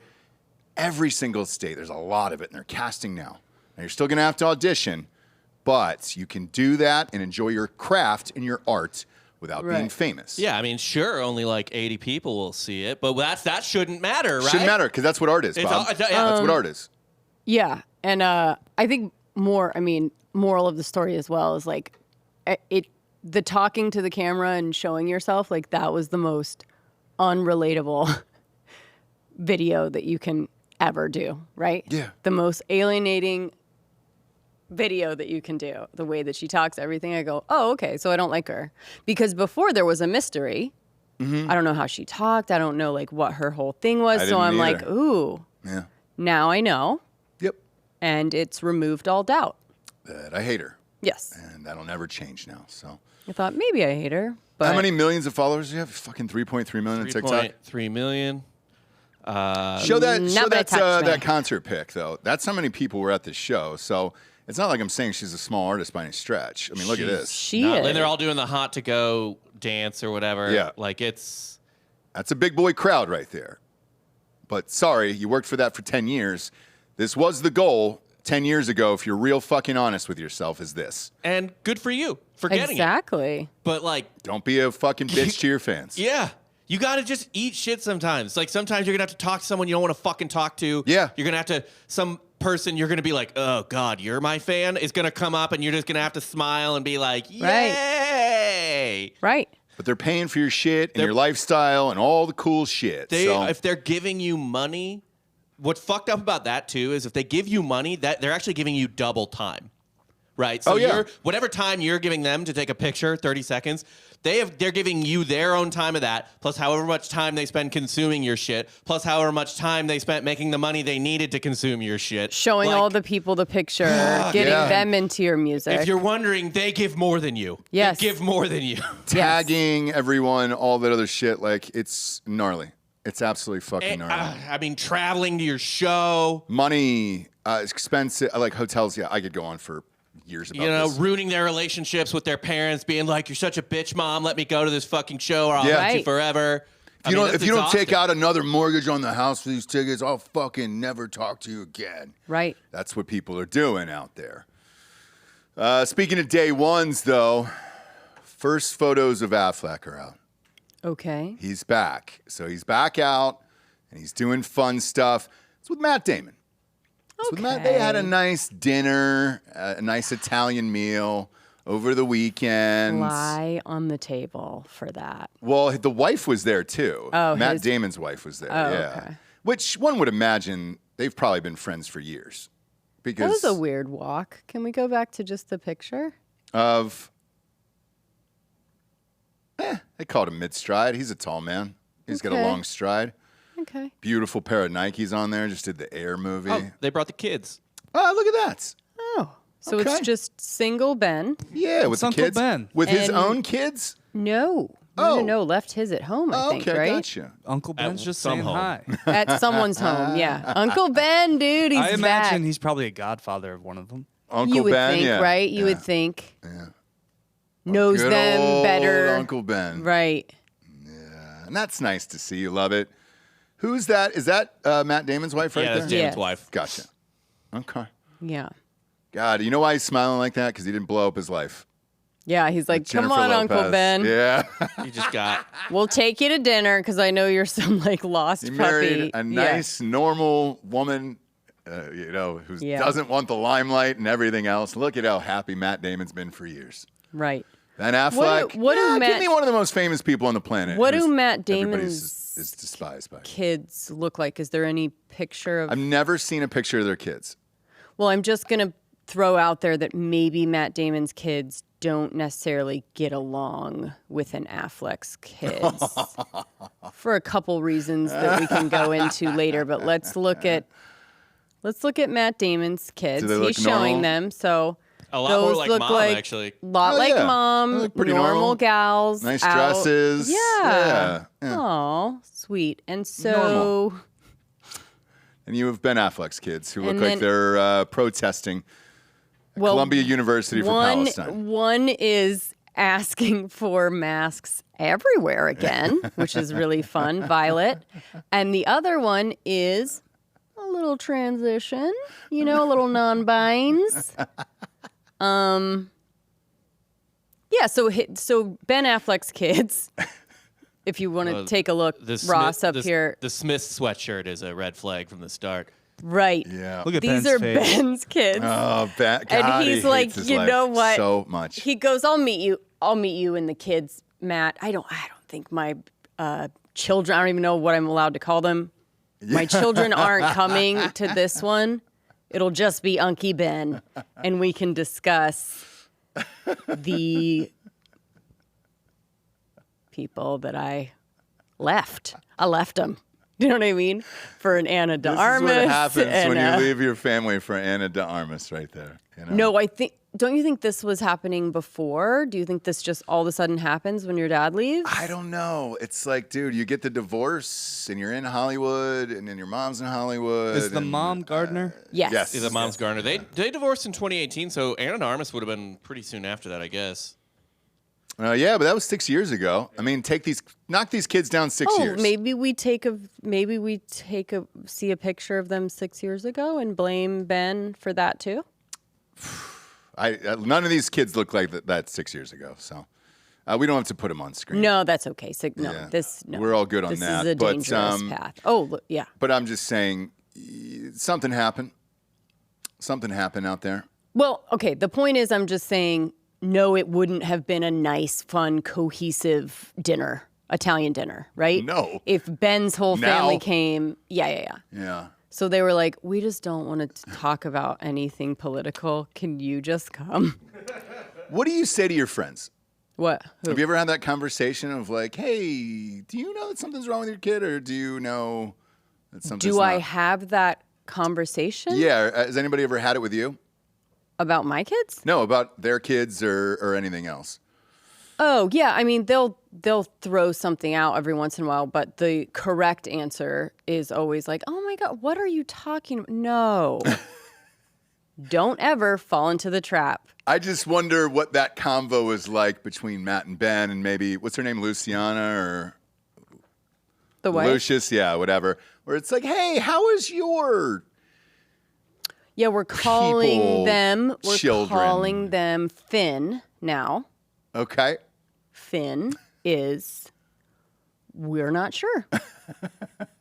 S1: Every single state, there's a lot of it, and they're casting now. Now, you're still going to have to audition, but you can do that and enjoy your craft and your art without being famous.
S4: Yeah, I mean, sure, only like 80 people will see it, but that shouldn't matter, right?
S1: Shouldn't matter, because that's what art is,
S4: It's
S1: Bob.
S4: all-
S1: That's what art is.
S2: Yeah, and I think moral of the story as well is like the talking to the camera and showing yourself, like that was the most unrelatable video that you can ever do, right?
S1: Yeah.
S2: The most alienating video that you can do. The way that she talks, everything. I go, oh, okay, so I don't like her. Because before there was a mystery. I don't know how she talked. I don't know like what her whole thing was.
S1: I
S2: So
S1: didn't
S2: I'm like,
S1: either.
S2: ooh,
S1: Yeah.
S2: now I know.
S1: Yep.
S2: And it's removed all doubt.
S1: But I hate her,
S2: Yes.
S1: and that'll never change now. So,
S2: I thought maybe I hate her. But
S1: how many millions of followers do you have? Fucking 3.3 million on TikTok.
S4: 3 million.
S1: Show that
S2: Nobody touched me.
S1: that concert pic though. That's how many people were at this show. So it's not like I'm saying she's a small artist by any stretch. I mean, look at this.
S2: She
S4: No,
S2: is.
S4: and they're all doing the hot to go dance or whatever.
S1: Yeah.
S4: Like it's.
S1: That's a big boy crowd right there. But sorry, you worked for that for 10 years. This was the goal 10 years ago, if you're real fucking honest with yourself, is this.
S4: And good for you for getting it.
S2: Exactly.
S4: But like,
S1: Don't be a fucking bitch to your fans.
S4: yeah. You got to just eat shit sometimes. Like sometimes you're going to have to talk to someone you don't want to fucking talk to.
S1: Yeah.
S4: You're going to have to, some person you're going to be like, oh God, you're my fan, is going to come up and you're just going to have to smile and be like, yay.
S2: Right.
S1: But they're paying for your shit and your lifestyle and all the cool shit.
S4: If they're giving you money, what's fucked up about that too is if they give you money, that they're actually giving you double time. right? So
S1: Oh, yeah.
S4: whatever time you're giving them to take a picture, 30 seconds, they're giving you their own time of that, plus however much time they spend consuming your shit, plus however much time they spent making the money they needed to consume your shit.
S2: Showing
S4: Like,
S2: all the people the picture, getting
S1: Yeah.
S2: them into your music.
S4: if you're wondering, they give more than you.
S2: Yes.
S4: They give more than you.
S1: Tagging everyone, all that other shit. Like, it's gnarly. It's absolutely fucking gnarly.
S4: I mean, traveling to your show,
S1: Money, expensive, like hotels. Yeah, I could go on for years about this.
S4: ruining their relationships with their parents, being like, "You're such a bitch, mom. Let me go to this fucking show, or I'll
S1: Yeah.
S4: hate you
S2: Right.
S4: forever."
S1: If you don't take out another mortgage on the house for these tickets, I'll fucking never talk to you again.
S2: Right.
S1: That's what people are doing out there. Speaking of day ones, though, first photos of Affleck are out.
S2: Okay.
S1: He's back. So he's back out, and he's doing fun stuff. It's with Matt Damon. It's with Matt. They had a nice dinner, a nice Italian meal over the weekend.
S2: Lie on the table for that.
S1: Well, the wife was there, too.
S2: Oh,
S1: Matt
S2: his-
S1: Damon's wife was there,
S2: Oh,
S1: yeah.
S2: okay.
S1: Which one would imagine they've probably been friends for years.
S2: That
S1: Because
S2: was a weird walk. Can we go back to just the picture?
S1: of... they called him mid-stride. He's a tall man. He's got a
S2: Okay.
S1: long stride.
S2: Okay.
S1: Beautiful pair of Nikes on there. Just did the Air movie.
S4: Oh, they brought the kids.
S1: Oh, look at that.
S2: Oh. So
S1: Okay.
S2: it's just single Ben.
S1: Yeah, with the
S3: Uncle
S1: kids.
S3: Ben.
S1: With his
S2: And-
S1: own kids?
S2: No.
S1: Oh.
S2: No, left his at home, I think,
S1: Okay,
S2: right?
S1: gotcha.
S3: Uncle Ben's just
S4: some
S3: saying
S4: home.
S3: hi.
S2: At someone's home, yeah. Uncle Ben, dude, he's
S3: I imagine
S2: back.
S3: he's probably a godfather of one of them.
S1: Uncle
S2: You would
S1: Ben,
S2: think,
S1: yeah.
S2: right? You would
S1: Yeah.
S2: think. Knows
S1: Good
S2: them
S1: old
S2: better.
S1: Uncle Ben.
S2: Right.
S1: And that's nice to see. You love it. Who's that? Is that Matt Damon's wife right
S4: Yeah,
S1: there?
S4: that's Damon's
S2: Yes.
S4: wife.
S1: Gotcha. Okay.
S2: Yeah.
S1: God, you know why he's smiling like that? Because he didn't blow up his life.
S2: Yeah, he's like, come
S1: Jennifer
S2: on, Uncle
S1: Lopez.
S2: Ben.
S1: Yeah.
S4: You just got.
S2: We'll take you to dinner because I know you're some like lost
S1: He
S2: puppy.
S1: married a
S2: Yeah.
S1: nice, normal woman, who
S2: Yeah.
S1: doesn't want the limelight and everything else. Look at how happy Matt Damon's been for years.
S2: Right.
S1: Ben Affleck,
S2: what do
S1: give
S2: Matt-
S1: me one of the most famous people on the planet.
S2: What
S1: who's
S2: do Matt
S1: everybody
S2: Damon's
S1: is despised by?
S2: kids look like? Is there any picture of?
S1: I've never seen a picture of their kids.
S2: Well, I'm just gonna throw out there that maybe Matt Damon's kids don't necessarily get along with an Affleck's kids for a couple reasons that we can go into later. But let's look at Matt Damon's kids.
S1: Do they look
S2: He's showing
S1: normal?
S2: them. So
S4: A lot more
S2: those
S4: like
S2: look
S4: mom,
S2: like
S4: actually.
S2: lot
S1: Oh,
S2: like
S1: yeah. They
S2: mom,
S1: look pretty
S2: normal
S1: normal.
S2: gals,
S1: Nice
S2: out.
S1: dresses.
S2: Yeah.
S1: Yeah.
S2: Oh, sweet. And so.
S1: Normal. And you have Ben Affleck's kids who look
S2: And
S1: like
S2: then-
S1: they're protesting
S2: Well,
S1: Columbia University for Palestine.
S2: One is asking for masks everywhere again, which is really fun, Violet. And the other one is a little transition, a little non-binds. Yeah, so Ben Affleck's kids, if you want to take a look, Ross up here.
S4: The Smith sweatshirt is a red flag from the start.
S2: Right.
S1: Yeah.
S3: Look at
S2: These
S3: Ben's
S2: are
S3: face.
S2: Ben's kids.
S1: Oh, Ben.
S2: And
S1: God,
S2: he's
S1: he
S2: like,
S1: hates his
S2: you
S1: life
S2: know what?
S1: So much.
S2: He goes, I'll meet you and the kids, Matt. I don't think my children, I don't even know what I'm allowed to call them. My children aren't coming to this one. It'll just be Unky Ben. And we can discuss the people that I left. I left them. You know what I mean? For an Anna de
S1: This
S2: Armas.
S1: is what happens
S2: and,
S1: when you leave your family for Anna de Armas right there.
S2: No, don't you think this was happening before? Do you think this just all of a sudden happens when your dad leaves?
S1: I don't know. It's like, dude, you get the divorce and you're in Hollywood and then your mom's in Hollywood.
S3: Is the
S1: and,
S3: mom gardener?
S2: Yes.
S1: Yes.
S4: The mom's Garner. They divorced in 2018, so Anna de Armas would have been pretty soon after that, I guess.
S1: Yeah, but that was 6 years ago. I mean, knock these kids down 6
S2: Oh,
S1: years.
S2: maybe we see a picture of them 6 years ago and blame Ben for that too.
S1: None of these kids look like that 6 years ago, so we don't have to put them on screen.
S2: No, that's okay. So, no,
S1: Yeah.
S2: no.
S1: We're all good on
S2: this
S1: that,
S2: This is a
S1: but,
S2: dangerous path. Oh, look, yeah.
S1: But I'm just saying, something happened. Something happened out there.
S2: Well, okay. The point is, I'm just saying, no, it wouldn't have been a nice, fun, cohesive dinner, Italian dinner, right?
S1: No.
S2: If Ben's whole family
S1: Now.
S2: came, yeah.
S1: Yeah.
S2: So they were like, we just don't want to talk about anything political. Can you just come?
S1: What do you say to your friends?
S2: What? Who?
S1: Have you ever had that conversation of like, hey, do you know that something's wrong with your kid, or do you know that something's
S2: Do I
S1: not?
S2: have that conversation?
S1: Yeah. Has anybody ever had it with you?
S2: About my kids?
S1: No, about their kids or anything else.
S2: Oh, yeah. I mean, they'll throw something out every once in a while, but the correct answer is always like, oh my God, what are you talking about? No. Don't ever fall into the trap.
S1: I just wonder what that convo was like between Matt and Ben and maybe, what's her name, Luciana or
S2: The way.
S1: Lucius? Yeah, whatever. Where it's like, hey, how is your
S2: Yeah, we're calling
S1: people,
S2: them. We're
S1: children?
S2: calling them Finn now.
S1: Okay.
S2: Finn is, we're not sure,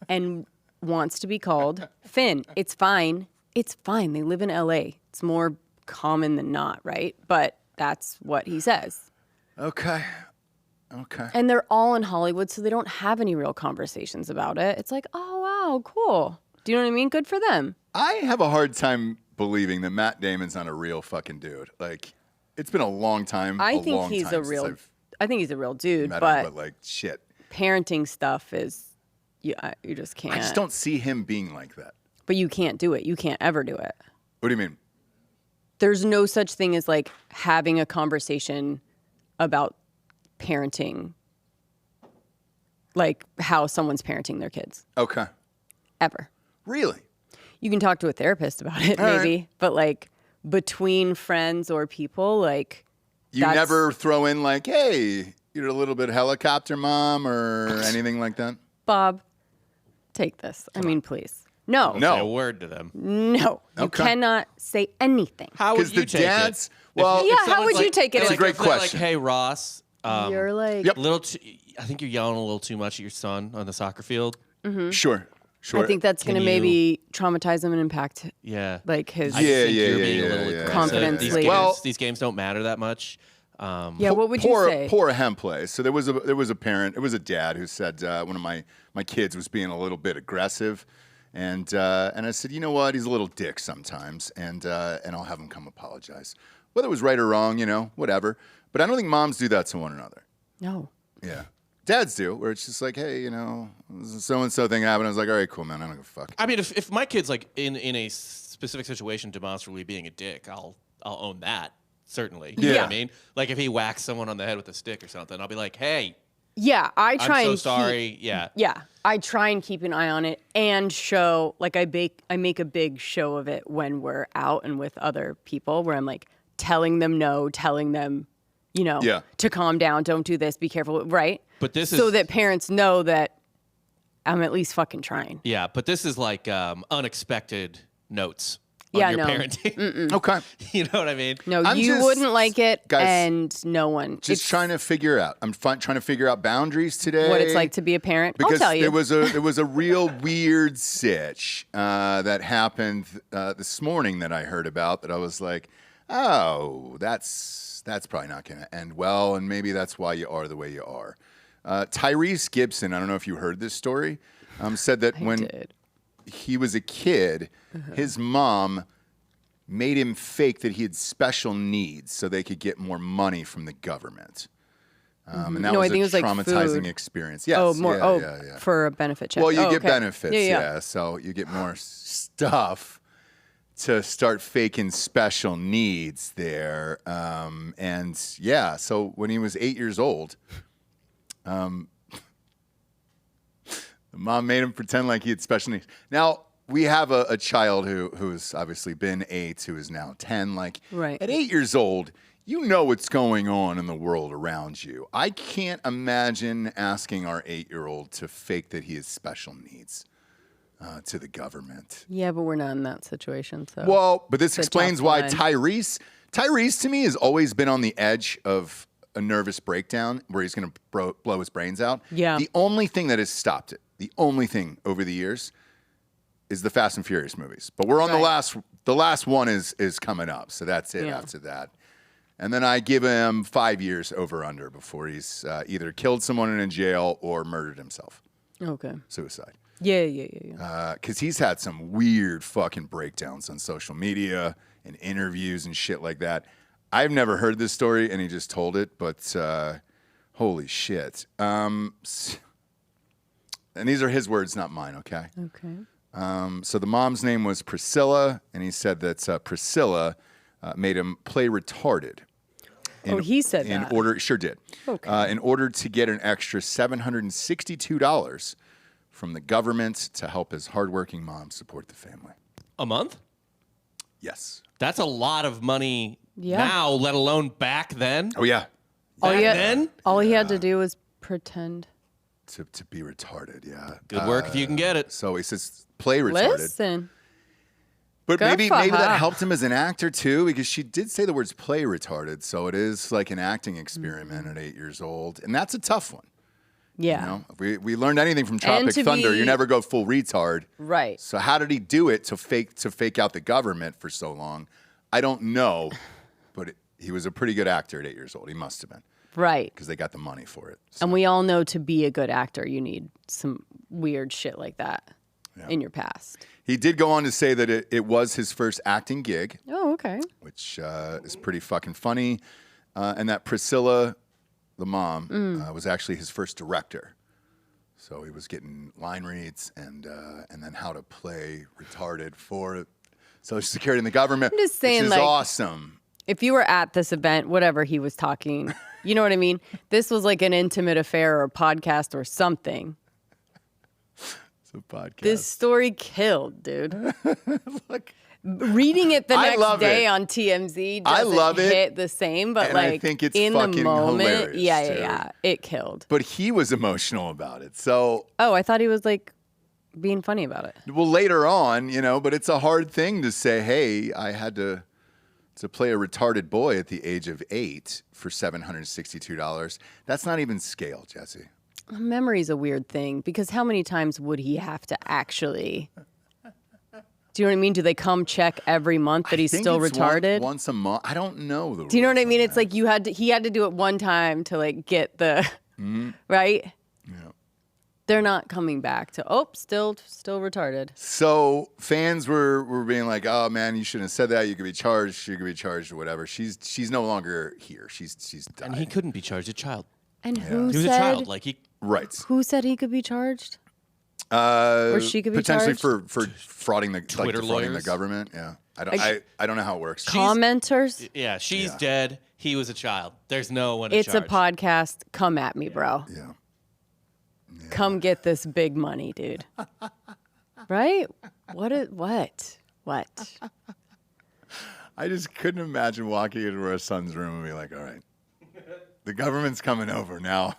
S2: and wants to be called Finn. It's fine. It's fine. They live in LA. It's more common than not, right? But that's what he says.
S1: Okay.
S2: And they're all in Hollywood, so they don't have any real conversations about it. It's like, oh, wow, cool. Do you know what I mean? Good for them.
S1: I have a hard time believing that Matt Damon's not a real fucking dude. Like, it's been a long time.
S2: I think
S1: long
S2: he's
S1: time
S2: a
S1: since
S2: real.
S1: I've
S2: I think he's a real dude,
S1: met him,
S2: but
S1: but like, shit.
S2: parenting stuff is, you just can't.
S1: I just don't see him being like that.
S2: But you can't do it. You can't ever do it.
S1: What do you mean?
S2: There's no such thing as like having a conversation about parenting, like how someone's parenting their kids.
S1: Okay.
S2: Ever.
S1: Really?
S2: You can talk to a therapist about it,
S1: All
S2: maybe,
S1: right.
S2: but like between friends or people, like
S1: You
S2: that's-
S1: never throw in like, hey, you're a little bit helicopter mom or anything like that?
S2: Bob, take this. I mean, please. No.
S1: No.
S4: Say a word to them.
S2: No. You
S1: Okay.
S2: cannot say anything.
S4: How would
S1: Because
S4: you
S1: the
S4: take
S1: dads,
S4: it?
S1: well,
S2: Yeah, how
S4: someone's
S2: would you
S4: like-
S2: take it?
S1: It's a
S2: Like,
S1: great
S4: if they're like,
S1: question.
S4: hey, Ross,
S2: You're like,
S1: Yep.
S4: little. I think you're yelling a little too much at your son on the soccer field.
S1: Sure.
S2: I think that's going to
S4: Can
S2: maybe traumatize him and impact
S4: Yeah.
S2: like his.
S4: I just
S1: Yeah,
S4: think
S1: yeah,
S4: you're
S1: yeah,
S4: being a
S1: yeah,
S4: little
S1: yeah.
S4: aggressive.
S2: Confidence
S4: These
S2: leak.
S4: games,
S1: Well-
S4: these games don't matter that much.
S2: Yeah, what would you say?
S1: Poor Hemplay. So there was a parent, it was a dad who said one of my kids was being a little bit aggressive, and I said, you know what, he's a little dick sometimes, and I'll have him come apologize, whether it was right or wrong, whatever. But I don't think moms do that to one another.
S2: No.
S1: Yeah, dads do, where it's just like, hey, so and so thing happened. I was like, all right, cool, man, I don't give a fuck.
S4: I mean, if my kid's like in a specific situation demonstrably being a dick, I'll own that. Certainly. You know what
S1: Yeah.
S4: I mean? Like if he whacks someone on the head with a stick or something, I'll be like, hey,
S2: Yeah, I try
S4: I'm so
S2: and
S4: sorry. Yeah.
S2: Yeah, I try and keep an eye on it and show, like I make a big show of it when we're out and with other people where I'm like telling them no, telling them,
S1: Yeah.
S2: to calm down, don't do this, be careful, right?
S4: But this
S2: so
S4: is-
S2: that parents know that I'm at least fucking trying.
S4: Yeah, but this is like unexpected notes on
S2: Yeah,
S4: your
S2: no.
S4: parenting.
S1: Okay,
S4: You know what I mean?
S2: No,
S1: I'm
S2: you
S1: just-
S2: wouldn't like it,
S1: guys,
S2: and no one.
S1: just trying to figure out. I'm trying to figure out boundaries today.
S2: what it's like to be a parent. I'll
S1: Because
S2: tell you.
S1: there was a real weird sitch that happened this morning that I heard about that I was like, oh, that's probably not going to end well, and maybe that's why you are the way you are. Tyrese Gibson, I don't know if you heard this story, said that when
S2: did.
S1: he was a kid, his mom made him fake that he had special needs so they could get more money from the government. And that
S2: No, I
S1: was
S2: think
S1: a
S2: it was like
S1: traumatizing
S2: food.
S1: experience. Yes,
S2: Oh, more.
S1: yeah.
S2: For a benefit check.
S1: Well, you
S2: Oh,
S1: get
S2: okay.
S1: benefits,
S2: Yeah.
S1: yeah. So you get more stuff to start faking special needs there. And yeah, so when he was 8 years old, the mom made him pretend like he had special needs. Now, we have a child who's obviously been 8, who is now 10. Like,
S2: Right.
S1: at 8 years old, you know what's going on in the world around you. I can't imagine asking our 8-year-old to fake that he has special needs to the government.
S2: Yeah, but we're not in that situation. So.
S1: Well, but this
S2: It's a
S1: explains
S2: tough
S1: why
S2: line.
S1: Tyrese to me has always been on the edge of a nervous breakdown where he's going to blow his brains out.
S2: Yeah.
S1: The only thing that has stopped it, the only thing over the years, is the Fast and Furious movies. But we're on
S2: Right.
S1: the last one is coming up, so that's it
S2: Yeah.
S1: after that. And then I give him 5 years over under before he's either killed someone in a jail or murdered himself,
S2: Okay.
S1: suicide.
S2: Yeah.
S1: Because he's had some weird fucking breakdowns on social media and interviews and shit like that. I've never heard this story, and he just told it, but holy shit. And these are his words, not mine, okay?
S2: Okay.
S1: So the mom's name was Priscilla, and he said that Priscilla made him play retarded.
S2: He said that.
S1: Sure did.
S2: Okay.
S1: In order to get an extra $762 from the government to help his hardworking mom support the family.
S4: A month?
S1: Yes.
S4: That's a lot of money
S2: Yeah.
S4: now, let alone back then.
S1: Oh, yeah.
S2: All he had to do was pretend.
S1: To be retarded, yeah.
S4: Good work if you can get it.
S1: So he says, play retarded.
S2: Listen.
S1: But
S2: Good
S1: maybe
S2: for
S1: that
S2: her.
S1: helped him as an actor too, because she did say the words play retarded. So it is like an acting experiment at 8 years old. And that's a tough one.
S2: Yeah.
S1: You know, if we learned anything from Tropic
S2: to
S1: Thunder,
S2: be-
S1: you never go full retard.
S2: Right.
S1: So how did he do it to fake out the government for so long? I don't know, but he was a pretty good actor at 8 years old. He must have been,
S2: Right.
S1: because they got the money for it. So,
S2: And we all know to be a good actor, you need some weird shit like that in your past.
S1: he did go on to say that it was his first acting gig,
S2: Oh, okay.
S1: which is pretty fucking funny, and that Priscilla, the mom, was actually his first director. So he was getting line reads and then how to play retarded for Social Security and the government.
S2: I'm just saying,
S1: which is
S2: like,
S1: awesome.
S2: If you were at this event, whatever he was talking, you know what I mean? This was like an intimate affair or a podcast or something.
S1: It's a podcast.
S2: This story killed, dude.
S1: Look,
S2: Reading it the
S1: I
S2: next
S1: love
S2: day
S1: it.
S2: on TMZ
S1: I
S2: doesn't
S1: love it,
S2: hit the same, but
S1: and I
S2: like
S1: think it's
S2: in the
S1: fucking
S2: moment,
S1: hilarious,
S2: yeah,
S1: dude.
S2: it killed.
S1: but he was emotional about it. So,
S2: Oh, I thought he was like being funny about it.
S1: well, later on, but it's a hard thing to say, hey, I had to play a retarded boy at the age of 8 for $762. That's not even scale, Jesse.
S2: Memory's a weird thing because how many times would he have to actually? Do you know what I mean? Do they come check every month that he's
S1: I think
S2: still
S1: it's
S2: retarded?
S1: Once a month. I don't know.
S2: Do you know what I mean? It's like he had to do it one time to like get the right.
S1: Yeah.
S2: They're not coming back to still retarded.
S1: So fans were being like, "Oh man, you shouldn't have said that. You could be charged. You could be charged or whatever." She's no longer here. She's died.
S4: And he couldn't be charged a child.
S2: And who
S4: He was
S2: said
S4: a child. Like he
S1: right.
S2: who said he could be charged? Or she could be
S1: potentially
S2: charged?
S1: for frauding the
S4: Twitter
S1: defrauding the
S4: lawyers?
S1: government. Yeah, I don't know how it works.
S2: Commenters?
S4: Yeah, she's dead. He was a child. There's no one to
S2: It's a
S4: charge.
S2: podcast. Come at me, bro.
S1: Yeah.
S2: Come get this big money, dude. Right? What?
S1: I just couldn't imagine walking into our son's room and be like, all right, the government's coming over now.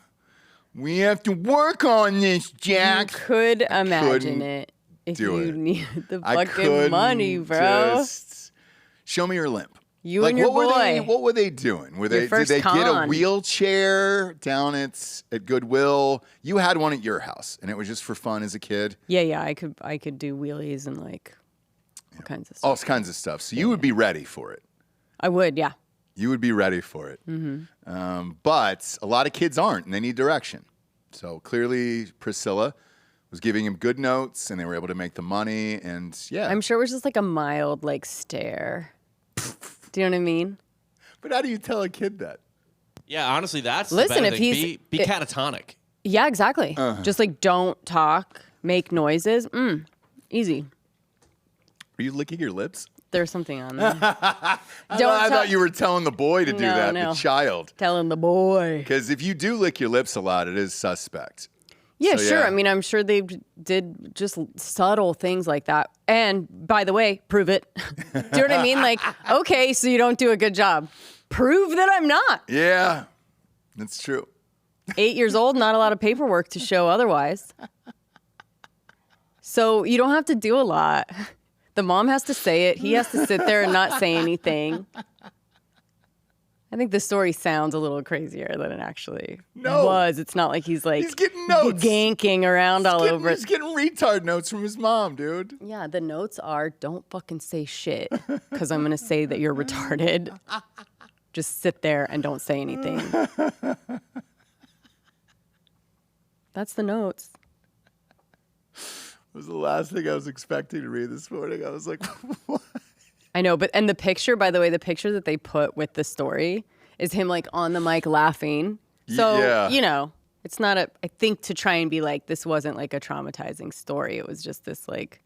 S1: We have to work on this, Jack.
S2: You could imagine
S1: couldn't
S2: it if
S1: do
S2: you
S1: it.
S2: needed the
S1: I
S2: fucking
S1: couldn't
S2: money, bro.
S1: just- show me your limp.
S2: You and your boy.
S1: What were they doing? Did
S2: first
S1: they get a
S2: con.
S1: wheelchair down at Goodwill? You had one at your house, and it was just for fun as a kid.
S2: Yeah, I could do wheelies and like all kinds of stuff.
S1: All kinds of stuff. So you would be ready for it.
S2: I would, yeah.
S1: You would be ready for it. But a lot of kids aren't, and they need direction. So clearly, Priscilla was giving him good notes, and they were able to make the money. And yeah,
S2: I'm sure it was just like a mild like stare. Do you know what I mean?
S1: But how do you tell a kid that?
S4: Yeah, honhonestly, that's the
S2: Listen,
S4: better
S2: if
S4: thing.
S2: he's-
S4: be catatonic.
S2: Yeah, exactly. Just like don't talk, make noises. Easy.
S1: Are you licking your lips?
S2: There's something on there.
S1: I thought you were telling the boy to do
S2: No,
S1: that,
S2: no.
S1: the child.
S2: Telling the boy.
S1: Because if you do lick your lips a lot, it is suspect.
S2: Yeah,
S1: So,
S2: sure.
S1: yeah.
S2: I mean, I'm sure they did just subtle things like that. And by the way, prove it. Do you know what I mean? Like, okay, so you don't do a good job. Prove that I'm not.
S1: Yeah, that's true.
S2: 8 years old, not a lot of paperwork to show otherwise. So you don't have to do a lot. The mom has to say it. He has to sit there and not say anything. I think the story sounds a little crazier than it actually was. It's not like he's like
S1: He's getting notes.
S2: ganking around all over it.
S1: He's getting retard notes from his mom, dude.
S2: Yeah, the notes are don't fucking say shit because I'm going to say that you're retarded. Just sit there and don't say anything. That's the notes.
S1: was the last thing I was expecting to read this morning. I was like, what?
S2: I know, and the picture, by the way, the picture that they put with the story is him like on the mic laughing. So, it's not I think to try and be like, this wasn't like a traumatizing story. It was just this like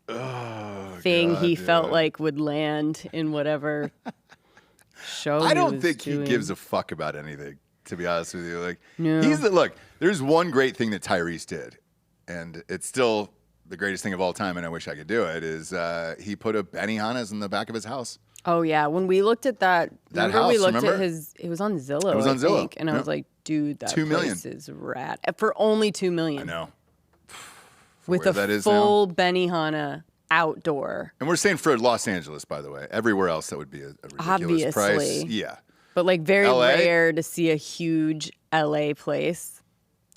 S2: thing he felt like would land in whatever show
S1: I don't
S2: was
S1: think
S2: doing.
S1: he gives a fuck about anything, to be honest with you. Like,
S2: No.
S1: look, there's one great thing that Tyrese did, and it's still the greatest thing of all time, and I wish I could do it, is he put a Benihana's in the back of his house.
S2: Oh, yeah. When we looked at that
S1: house,
S2: we looked
S1: remember?
S2: at it was on Zillow,
S1: It was on
S2: I
S1: Zillow,
S2: think, and I was like, dude, that
S1: $2 million.
S2: place is rad. For only $2 million.
S1: I know.
S2: With
S1: where
S2: a
S1: that is now.
S2: full Benihana outdoor.
S1: And we're saying for Los Angeles, by the way. Everywhere else, that would be a ridiculous price.
S2: Obviously.
S1: Yeah.
S2: But like very
S1: LA?
S2: rare to see a huge LA place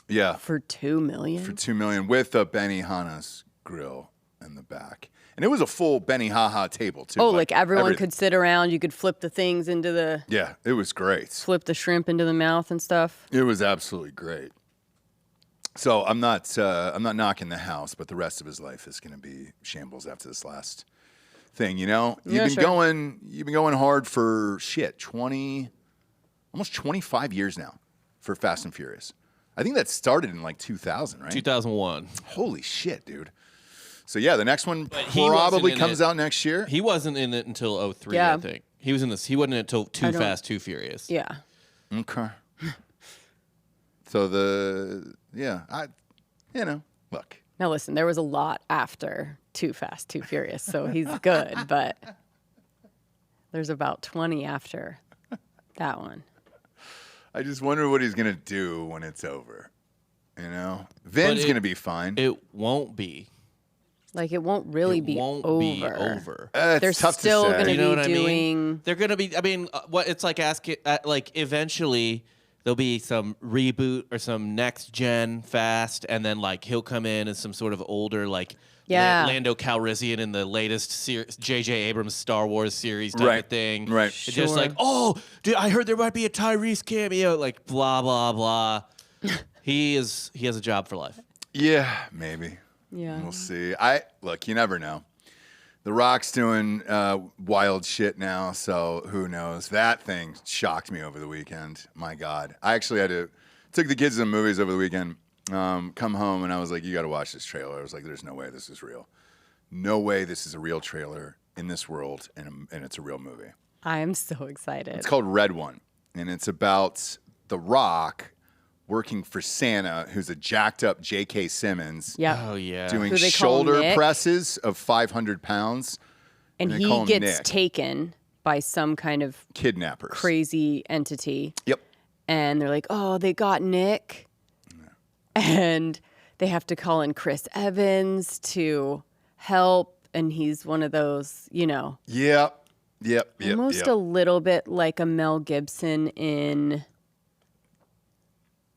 S1: Yeah.
S2: for $2 million.
S1: For $2 million with a Benihana's grill in the back. And it was a full Benihaha table, too.
S2: Oh, like everyone
S1: everything.
S2: could sit around. You could flip the things into the,
S1: Yeah, it was great.
S2: flip the shrimp into the mouth and stuff.
S1: It was absolutely great. So I'm not knocking the house, but the rest of his life is going to be shambles after this last thing. You've been going hard for almost 25 years now for Fast and Furious. I think that started in like 2000, right?
S4: 2001.
S1: Holy shit, dude. So yeah, the next one
S4: he wasn't
S1: probably
S4: in
S1: comes
S4: it.
S1: out next year.
S4: He wasn't in it until 03,
S2: Yeah.
S4: I think. He was in this. He wasn't in it until Too Fast, Too Furious.
S2: Yeah.
S1: Okay. So look.
S2: Now listen, there was a lot after Too Fast, Too Furious, so he's good, but there's about 20 after that one.
S1: I just wonder what he's going to do when it's over. Vin's going to be fine.
S4: It won't be.
S2: Like it won't really be
S4: won't
S2: over.
S4: be over.
S1: It's
S2: They're
S1: tough
S2: still
S1: to
S2: going
S1: say.
S2: to
S4: You know
S2: be
S4: what I mean?
S2: doing.
S4: They're gonna be. I mean, what it's like asking. Like eventually, there'll be some reboot or some next gen Fast, and then like he'll come in as some sort of older like.
S2: Yeah.
S4: Lando Calrissian in the latest J.J. Abrams Star Wars series type of thing.
S1: Right.
S4: It's just
S2: Sure.
S4: like, oh, dude, I heard there might be a Tyrese cameo. Like, blah, blah, blah. He has a job for life.
S1: Yeah, maybe.
S2: Yeah.
S1: We'll see. Look, you never know. The Rock's doing wild shit now, so who knows? That thing shocked me over the weekend. My God. I actually took the kids to the movies over the weekend. Come home and I was like, you got to watch this trailer. I was like, there's no way this is real. No way this is a real trailer in this world, and it's a real movie.
S2: I am so excited.
S1: It's called Red One, and it's about The Rock working for Santa, who's a jacked up J.K. Simmons,
S2: Yeah.
S4: Oh, yeah.
S1: doing
S2: Who they call
S1: shoulder
S2: Nick.
S1: presses of 500 pounds.
S2: And
S1: they call
S2: he
S1: him
S2: gets
S1: Nick.
S2: taken by some kind of
S1: Kidnappers.
S2: crazy entity.
S1: Yep.
S2: And they're like, oh, they got Nick. And they have to call in Chris Evans to help. And he's one of those,
S1: Yep.
S2: almost a little bit like a Mel Gibson in.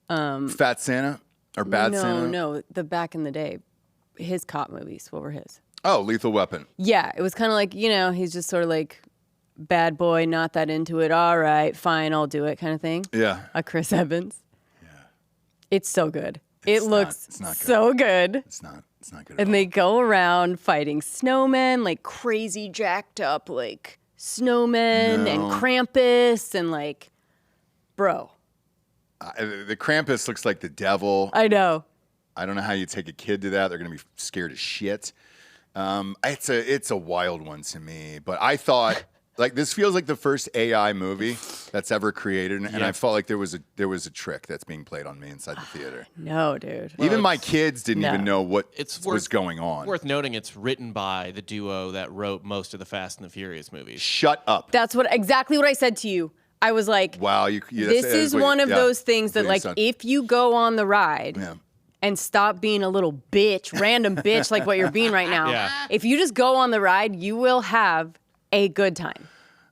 S1: Fat Santa or Bad Santa?
S2: No, the back in the day. His cop movies. What were his?
S1: Oh, Lethal Weapon.
S2: Yeah, it was kind of like, he's just sort of like bad boy, not that into it. All right, fine, I'll do it kind of thing.
S1: Yeah.
S2: A Chris Evans. Yeah. It's so good.
S1: It's
S2: It
S1: not-
S2: looks
S1: it's not good.
S2: so good.
S1: It's not good at
S2: And
S1: all.
S2: they go around fighting snowmen, like crazy jacked up, like snowmen and Krampus and like, bro.
S1: The Krampus looks like the devil.
S2: I know.
S1: I don't know how you take a kid to that. They're going to be scared as shit. It's a wild one to me. But I thought, like, this feels like the first AI movie that's ever created, and I felt like there was a trick that's being played on me inside the theater.
S2: No, dude.
S1: Even my kids didn't even know what was going on.
S4: Worth noting, it's written by the duo that wrote most of the Fast and the Furious movies.
S1: Shut up!
S2: That's exactly what I said to you. I was like,
S1: Wow,
S2: this is one of those things that, like, if you go on the ride and stop being a little bitch, random bitch like what you're being right now,
S4: Yeah.
S2: if you just go on the ride, you will have a good time.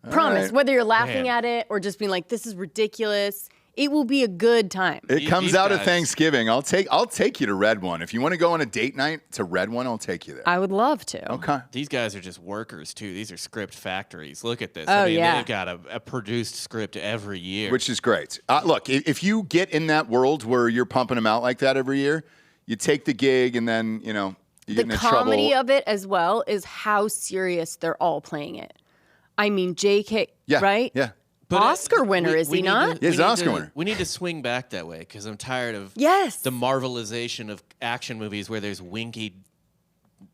S2: Promise.
S1: right.
S2: Whether you're laughing
S4: Man.
S2: at it or just being like, this is ridiculous, it will be a good time.
S1: It comes
S4: These
S1: out of
S4: guys-
S1: Thanksgiving. I'll take you to Red One. If you want to go on a date night to Red One, I'll take you there.
S2: I would love to.
S1: Okay.
S4: These guys are just workers, too. These are script factories. Look at this.
S2: Oh,
S4: I mean,
S2: yeah.
S4: they've got a produced script every year.
S1: Which is great. Look, if you get in that world where you're pumping them out like that every year, you take the gig, and then You
S2: the
S1: get into
S2: comedy
S1: trouble.
S2: of it as well is how serious they're all playing it. I mean, J.K.
S1: Yeah,
S2: right?
S1: yeah.
S2: Oscar winner, is he not?
S1: Yeah, he's an Oscar winner.
S4: We need to swing back that way because I'm tired of
S2: Yes.
S4: the marvelization of action movies where there's winky,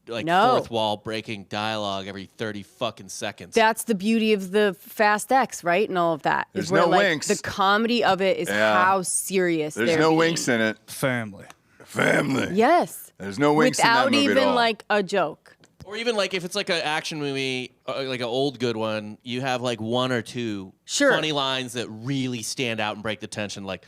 S4: like
S2: No.
S4: fourth wall breaking dialogue every 30 fucking seconds.
S2: That's the beauty of the Fast X, right? And all of that.
S1: There's
S2: is where,
S1: no
S2: like,
S1: winks.
S2: The comedy of it is
S1: Yeah.
S2: how serious
S1: There's
S2: they're
S1: no
S2: being.
S1: winks in it.
S3: Family.
S1: Family.
S2: Yes.
S1: There's no winks in that
S2: Without
S1: movie
S2: even
S1: at all.
S2: like a joke.
S4: Or even like if it's like an action movie, like an old good one, you have like one or two
S2: Sure.
S4: funny lines that really stand out and break the tension. Like,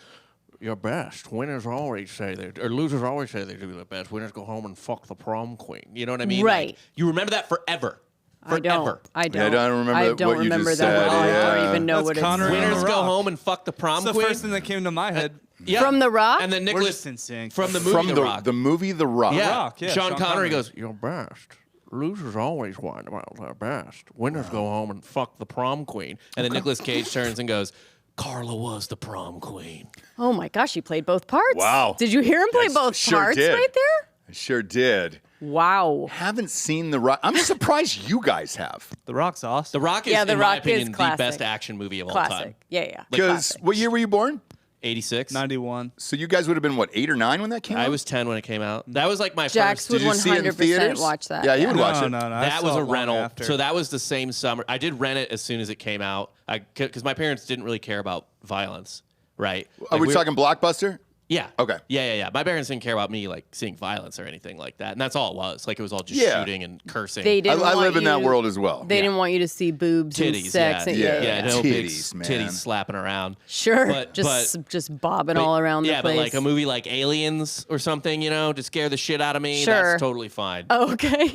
S4: "You're best. Winners always say they, or losers always say they do the best. Winners go home and fuck the prom queen." You know what I mean?
S2: Right.
S4: Like, you remember that forever.
S2: I don't.
S4: Forever.
S2: I don't.
S1: I don't remember
S2: I
S1: what
S2: don't
S1: you
S2: remember
S1: just
S2: that.
S1: said,
S2: I
S1: yeah.
S2: don't even know
S3: That's
S2: what
S3: Connor
S2: it's.
S3: and
S4: Winners
S3: The
S4: go
S3: Rock.
S4: home and fuck the prom
S3: That's the
S4: queen.
S3: first thing that came to my head.
S4: Yeah.
S2: From The Rock?
S4: And then
S3: We're
S4: Nicholas
S3: just in sync.
S4: from the movie
S1: From
S4: The Rock.
S1: the movie The Rock.
S4: Yeah.
S3: Rock, yeah,
S4: Sean
S3: Sean
S4: Connery
S3: Connery.
S4: goes, "You're best. Losers always whine about their best. Winners go home and fuck the prom queen." And then Nicolas Cage turns and goes, "Carla was the prom queen."
S2: Oh my gosh, he played both parts.
S1: Wow.
S2: Did you hear him play
S1: Yes,
S2: both
S1: sure
S2: parts
S1: did.
S2: right there?
S1: I sure did.
S2: Wow.
S1: Haven't seen The Rock. I'm surprised you guys have.
S3: The Rock's awesome.
S4: The Rock is,
S2: Yeah, The
S4: in
S2: Rock
S4: my
S2: is
S4: opinion, the
S2: classic.
S4: best action movie of all
S2: Classic.
S4: time.
S2: Yeah.
S1: Because
S2: Classic.
S1: what year were you born?
S4: 86.
S3: 91.
S1: So you guys would have been, what, 8 or 9 when that came out?
S4: I was 10 when it came out. That was like my
S2: Jax
S4: first.
S2: would
S1: Did you see it in
S2: 100%
S1: theaters?
S2: watch that.
S1: Yeah, he would
S3: No,
S1: watch it.
S3: no. I
S4: That
S3: saw
S4: was
S3: it
S4: a
S3: long
S4: rental.
S3: after.
S4: So that was the same summer. I did rent it as soon as it came out. Because my parents didn't really care about violence, right?
S1: Are
S4: Like,
S1: we
S4: were-
S1: talking Blockbuster?
S4: Yeah.
S1: Okay.
S4: Yeah. My parents didn't care about me like seeing violence or anything like that, and that's all it was. Like it was all just
S1: Yeah.
S4: shooting and cursing.
S2: They didn't
S1: I
S2: want
S1: live in
S2: you-
S1: that world as well.
S2: They didn't want you to see boobs and
S4: Titties,
S2: sex.
S4: yeah.
S2: And,
S1: Yeah.
S4: no big
S1: Titties, man.
S4: titties slapping around.
S2: Sure.
S4: But-
S2: just bobbing
S4: But-
S2: all around
S4: yeah,
S2: the place.
S4: but like a movie like Aliens or something, to scare the shit out of me,
S2: Sure.
S4: that's totally fine.
S2: Oh, okay.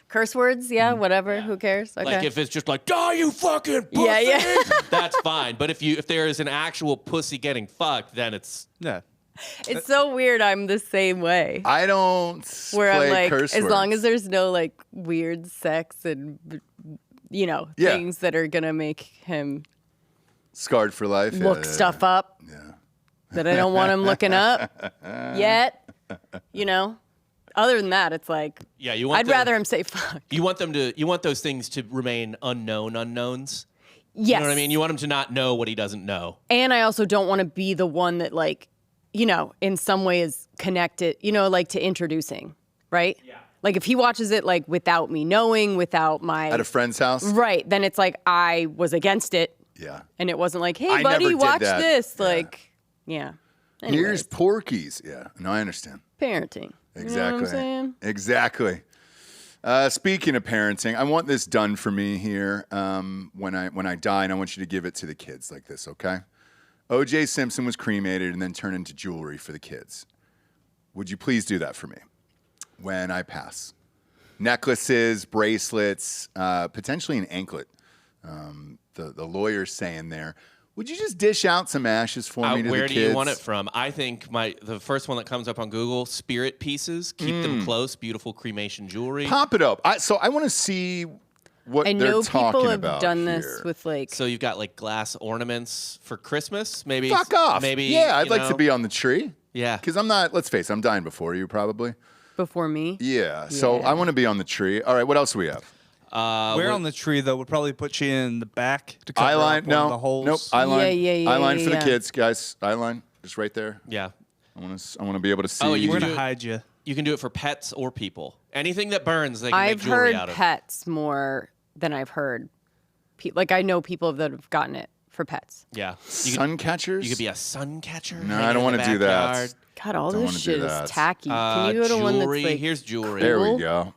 S2: Curse words, yeah, whatever. Who cares? Okay.
S4: Like if it's just like, "Die, you fucking pussy,"
S2: Yeah.
S4: that's fine. But if there is an actual pussy getting fucked, then it's
S3: Yeah.
S2: It's so weird. I'm the same way.
S1: I don't
S2: Where I'm
S1: play
S2: like,
S1: curse
S2: as long
S1: words.
S2: as there's no like weird sex and
S1: Yeah.
S2: things that are gonna make him
S1: Scarred for life. Yeah,
S2: look
S1: yeah,
S2: stuff up that I don't want him looking up yet. Other than that, it's like
S4: yeah. You want
S2: I'd rather him say fuck.
S4: You want those things to remain unknowns.
S2: Yes.
S4: You know what I mean? You want him to not know what he doesn't know.
S2: And I also don't want to be the one that like, in some way is connected, like to introducing, right? Yeah. Like if he watches it like without me knowing, without my
S1: At a friend's house?
S2: right, then it's like I was against it.
S1: Yeah.
S2: And it wasn't like, hey,
S1: I
S2: buddy,
S1: never did
S2: watch
S1: that.
S2: this.
S1: Yeah.
S2: Like, yeah.
S1: Here's
S2: Anyways,
S1: Porky's. Yeah. No, I understand.
S2: parenting. You know
S1: Exactly.
S2: what I'm saying?
S1: Exactly. Speaking of parenting, I want this done for me here when I die, and I want you to give it to the kids like this, okay? O.J. Simpson was cremated and then turned into jewelry for the kids. Would you please do that for me when I pass? Necklaces, bracelets, potentially an anklet. The lawyer's saying there. Would you just dish out some ashes for me to the
S4: Where
S1: kids?
S4: do you want it from? I think the first one that comes up on Google, spirit pieces. Keep them close. Beautiful cremation jewelry.
S1: Pop it up. So I want to see what
S2: I
S1: they're
S2: know
S1: talking
S2: people have
S1: about
S2: done
S1: here.
S2: this with like
S4: So you've got like glass ornaments for Christmas, maybe.
S1: Fuck off.
S4: Maybe.
S1: Yeah, I'd like to be on the tree.
S4: Yeah.
S1: Because I'm not, let's face it, I'm dying before you probably.
S2: before me.
S1: Yeah. So I want to be on the tree. All right, what else do we have?
S3: Where on the tree though would probably put you in the back to cover
S1: Eyeline?
S3: up one of
S1: No.
S3: the holes.
S1: Nope. Eyeline.
S2: Yeah,
S1: Eyeline for
S2: yeah.
S1: the kids, guys. Eyeline, just right there.
S4: Yeah.
S1: I want to be able to see.
S4: Oh, you
S3: We're
S4: can
S3: gonna
S4: do it-
S3: hide you.
S4: You can do it for pets or people. Anything that burns, they can
S2: I've
S4: make jewelry
S2: heard
S4: out of.
S2: pets more than I've heard. Like I know people that have gotten it for pets.
S4: Yeah.
S1: sun catchers.
S4: You could be a sun catcher.
S1: No,
S4: hanging
S1: I don't
S4: in the
S1: want to do that.
S4: backyard.
S2: God, all
S1: Don't
S2: this
S1: wanna do
S2: shit
S1: that.
S2: is tacky. Can you go to one that's
S4: Jewelry.
S2: like
S4: Here's jewelry.
S1: There
S2: cool?
S1: we go.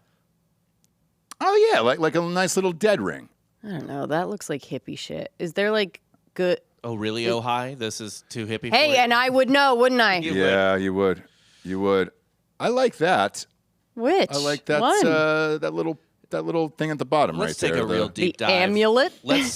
S1: Oh yeah, like a nice little dead ring.
S2: I don't know. That looks like hippie shit. Is there like good?
S4: Oh, really? Oh, hi. This is too hippie. for
S2: Hey,
S4: you?
S2: and I would know, wouldn't I?
S1: Yeah, you would. You would. I like that.
S2: Which?
S1: I like that.
S2: one?
S1: That little thing at the bottom
S4: Let's
S1: right
S4: take
S1: there.
S4: a real deep
S2: The
S4: dive.
S2: amulet?
S4: Let's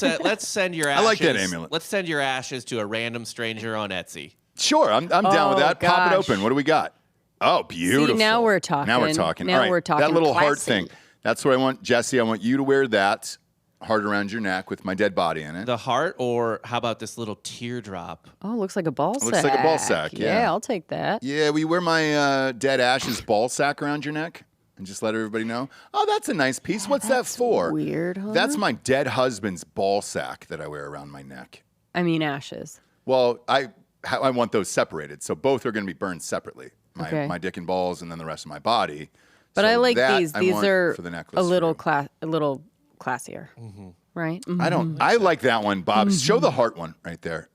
S4: send your ashes.
S1: I like that amulet.
S4: Let's send your ashes to a random stranger on Etsy.
S1: Sure, I'm down with
S2: Oh,
S1: that. Pop it
S2: gosh.
S1: open. What do we got? Oh, beautiful.
S2: now we're talking.
S1: Now we're talking.
S2: Now
S1: All right,
S2: we're talking
S1: that little heart
S2: classy.
S1: thing. That's what I want, Jesse. I want you to wear that. heart around your neck with my dead body in it.
S4: The heart, or how about this little teardrop?
S2: Oh, looks like a ball sack.
S1: Looks like a ball sack, yeah.
S2: I'll take that.
S1: Yeah, we wear my dead Ash's ball sack around your neck and just let everybody know. Oh, that's a nice piece. What's that for?
S2: Weird, huh?
S1: That's my dead husband's ball sack that I wear around my neck.
S2: I mean, ashes.
S1: Well, I want those separated, so both are going to be burned separately. My dick and balls, and then the rest of my body.
S2: But
S1: So
S2: I like
S1: that
S2: these.
S1: I
S2: These
S1: want
S2: are
S1: for the necklace
S2: a little
S1: room.
S2: classier, right? Mhm.
S1: I don't. I like that one, Bob. Show the heart one right there.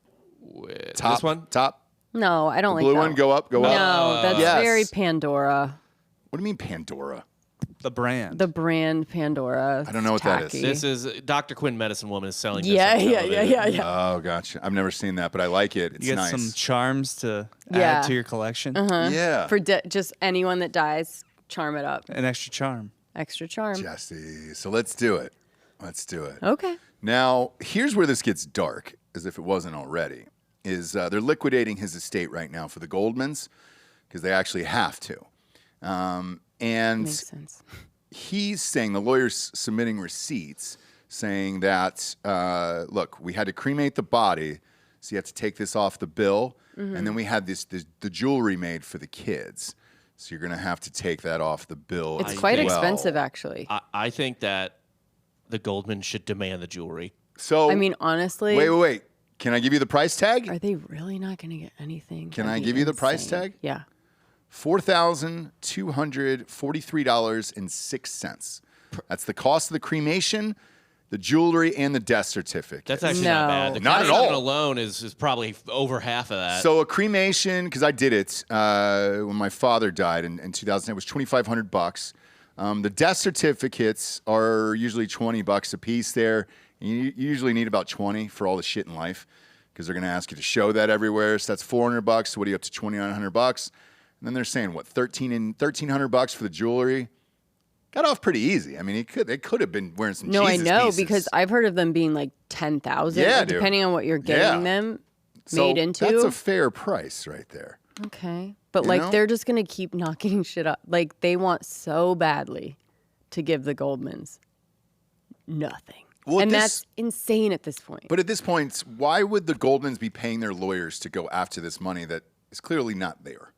S1: Top
S4: This one?
S1: Top.
S2: No, I don't like
S1: Blue
S2: that
S1: one. Go up. Go up.
S2: No, that's
S1: Yes.
S2: very Pandora.
S1: What do you mean Pandora?
S3: The brand.
S2: The brand Pandora.
S1: I don't know what that is.
S2: Tacky.
S4: This is Dr. Quinn Medicine Woman is selling this.
S2: Yeah,
S4: on
S2: yeah,
S4: television.
S2: yeah.
S1: Oh, gotcha. I've never seen that, but I like it. It's
S3: you get
S1: nice.
S3: some charms to
S2: Yeah.
S3: add to your collection.
S1: Yeah.
S2: For just anyone that dies, charm it up.
S3: An extra charm.
S2: Extra charm.
S1: Jesse. So let's do it. Let's do it.
S2: Okay.
S1: Now, here's where this gets dark, as if it wasn't already. Is they're liquidating his estate right now for the Goldmans because they actually have to. And
S2: Makes sense.
S1: he's saying, the lawyer's submitting receipts saying that, look, we had to cremate the body, so you have to take this off the bill. And then we had the jewelry made for the kids. So you're going to have to take that off the bill.
S2: It's
S1: as
S2: quite
S1: well.
S2: expensive, actually.
S4: I think that the Goldman should demand the jewelry.
S1: So,
S2: I mean, honestly,
S1: wait. Can I give you the price tag?
S2: are they really not going to get anything?
S1: Can
S2: That'd
S1: I
S2: be
S1: give you the price
S2: insane.
S1: tag?
S2: Yeah.
S1: $4,243.06. That's the cost of the cremation, the jewelry, and the death certificate.
S4: That's actually
S2: No.
S4: not bad. The
S1: Not at
S4: cremation
S1: all.
S4: alone is probably over half of that.
S1: So a cremation, because I did it when my father died in 2010, it was $2,500. The death certificates are usually $20 a piece there. You usually need about 20 for all the shit in life because they're going to ask you to show that everywhere. So that's $400. So what are you up to? $2,900. And then they're saying what, $1,300 for the jewelry. Got off pretty easy. I mean, they could have been wearing some.
S2: No,
S1: Jesus
S2: I know
S1: pieces.
S2: because I've heard of them being like 10,000.
S1: Yeah,
S2: like,
S1: dude.
S2: depending on what you're getting them
S1: So
S2: made into.
S1: That's a fair price right there.
S2: Okay. But
S1: You
S2: like
S1: know?
S2: they're just going to keep knocking shit up. Like they want so badly to give the Goldmans nothing.
S1: Well,
S2: and
S1: this-
S2: that's insane at this point.
S1: But at this point, why would the Goldmans be paying their lawyers to go after this money that is clearly not there?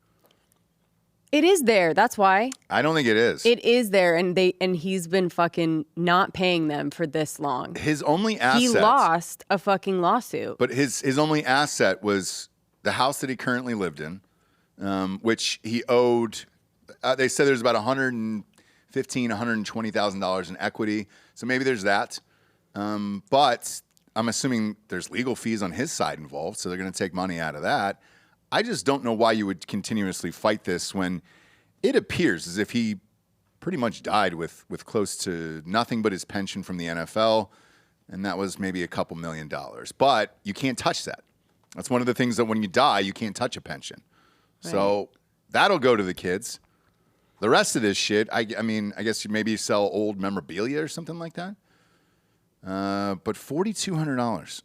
S2: It is there. That's why.
S1: I don't think it is.
S2: It is there and he's been fucking not paying them for this long.
S1: His only asset.
S2: He lost a fucking lawsuit.
S1: But his only asset was the house that he currently lived in, which he owed. They said there's about $120,000 in equity. So maybe there's that. But I'm assuming there's legal fees on his side involved, so they're going to take money out of that. I just don't know why you would continuously fight this when it appears as if he pretty much died with close to nothing but his pension from the NFL, and that was maybe a couple $1 million. But you can't touch that. That's one of the things that when you die, you can't touch a pension. So that'll go to the kids. The rest of this shit, I mean, I guess you maybe sell old memorabilia or something like that. But $4,200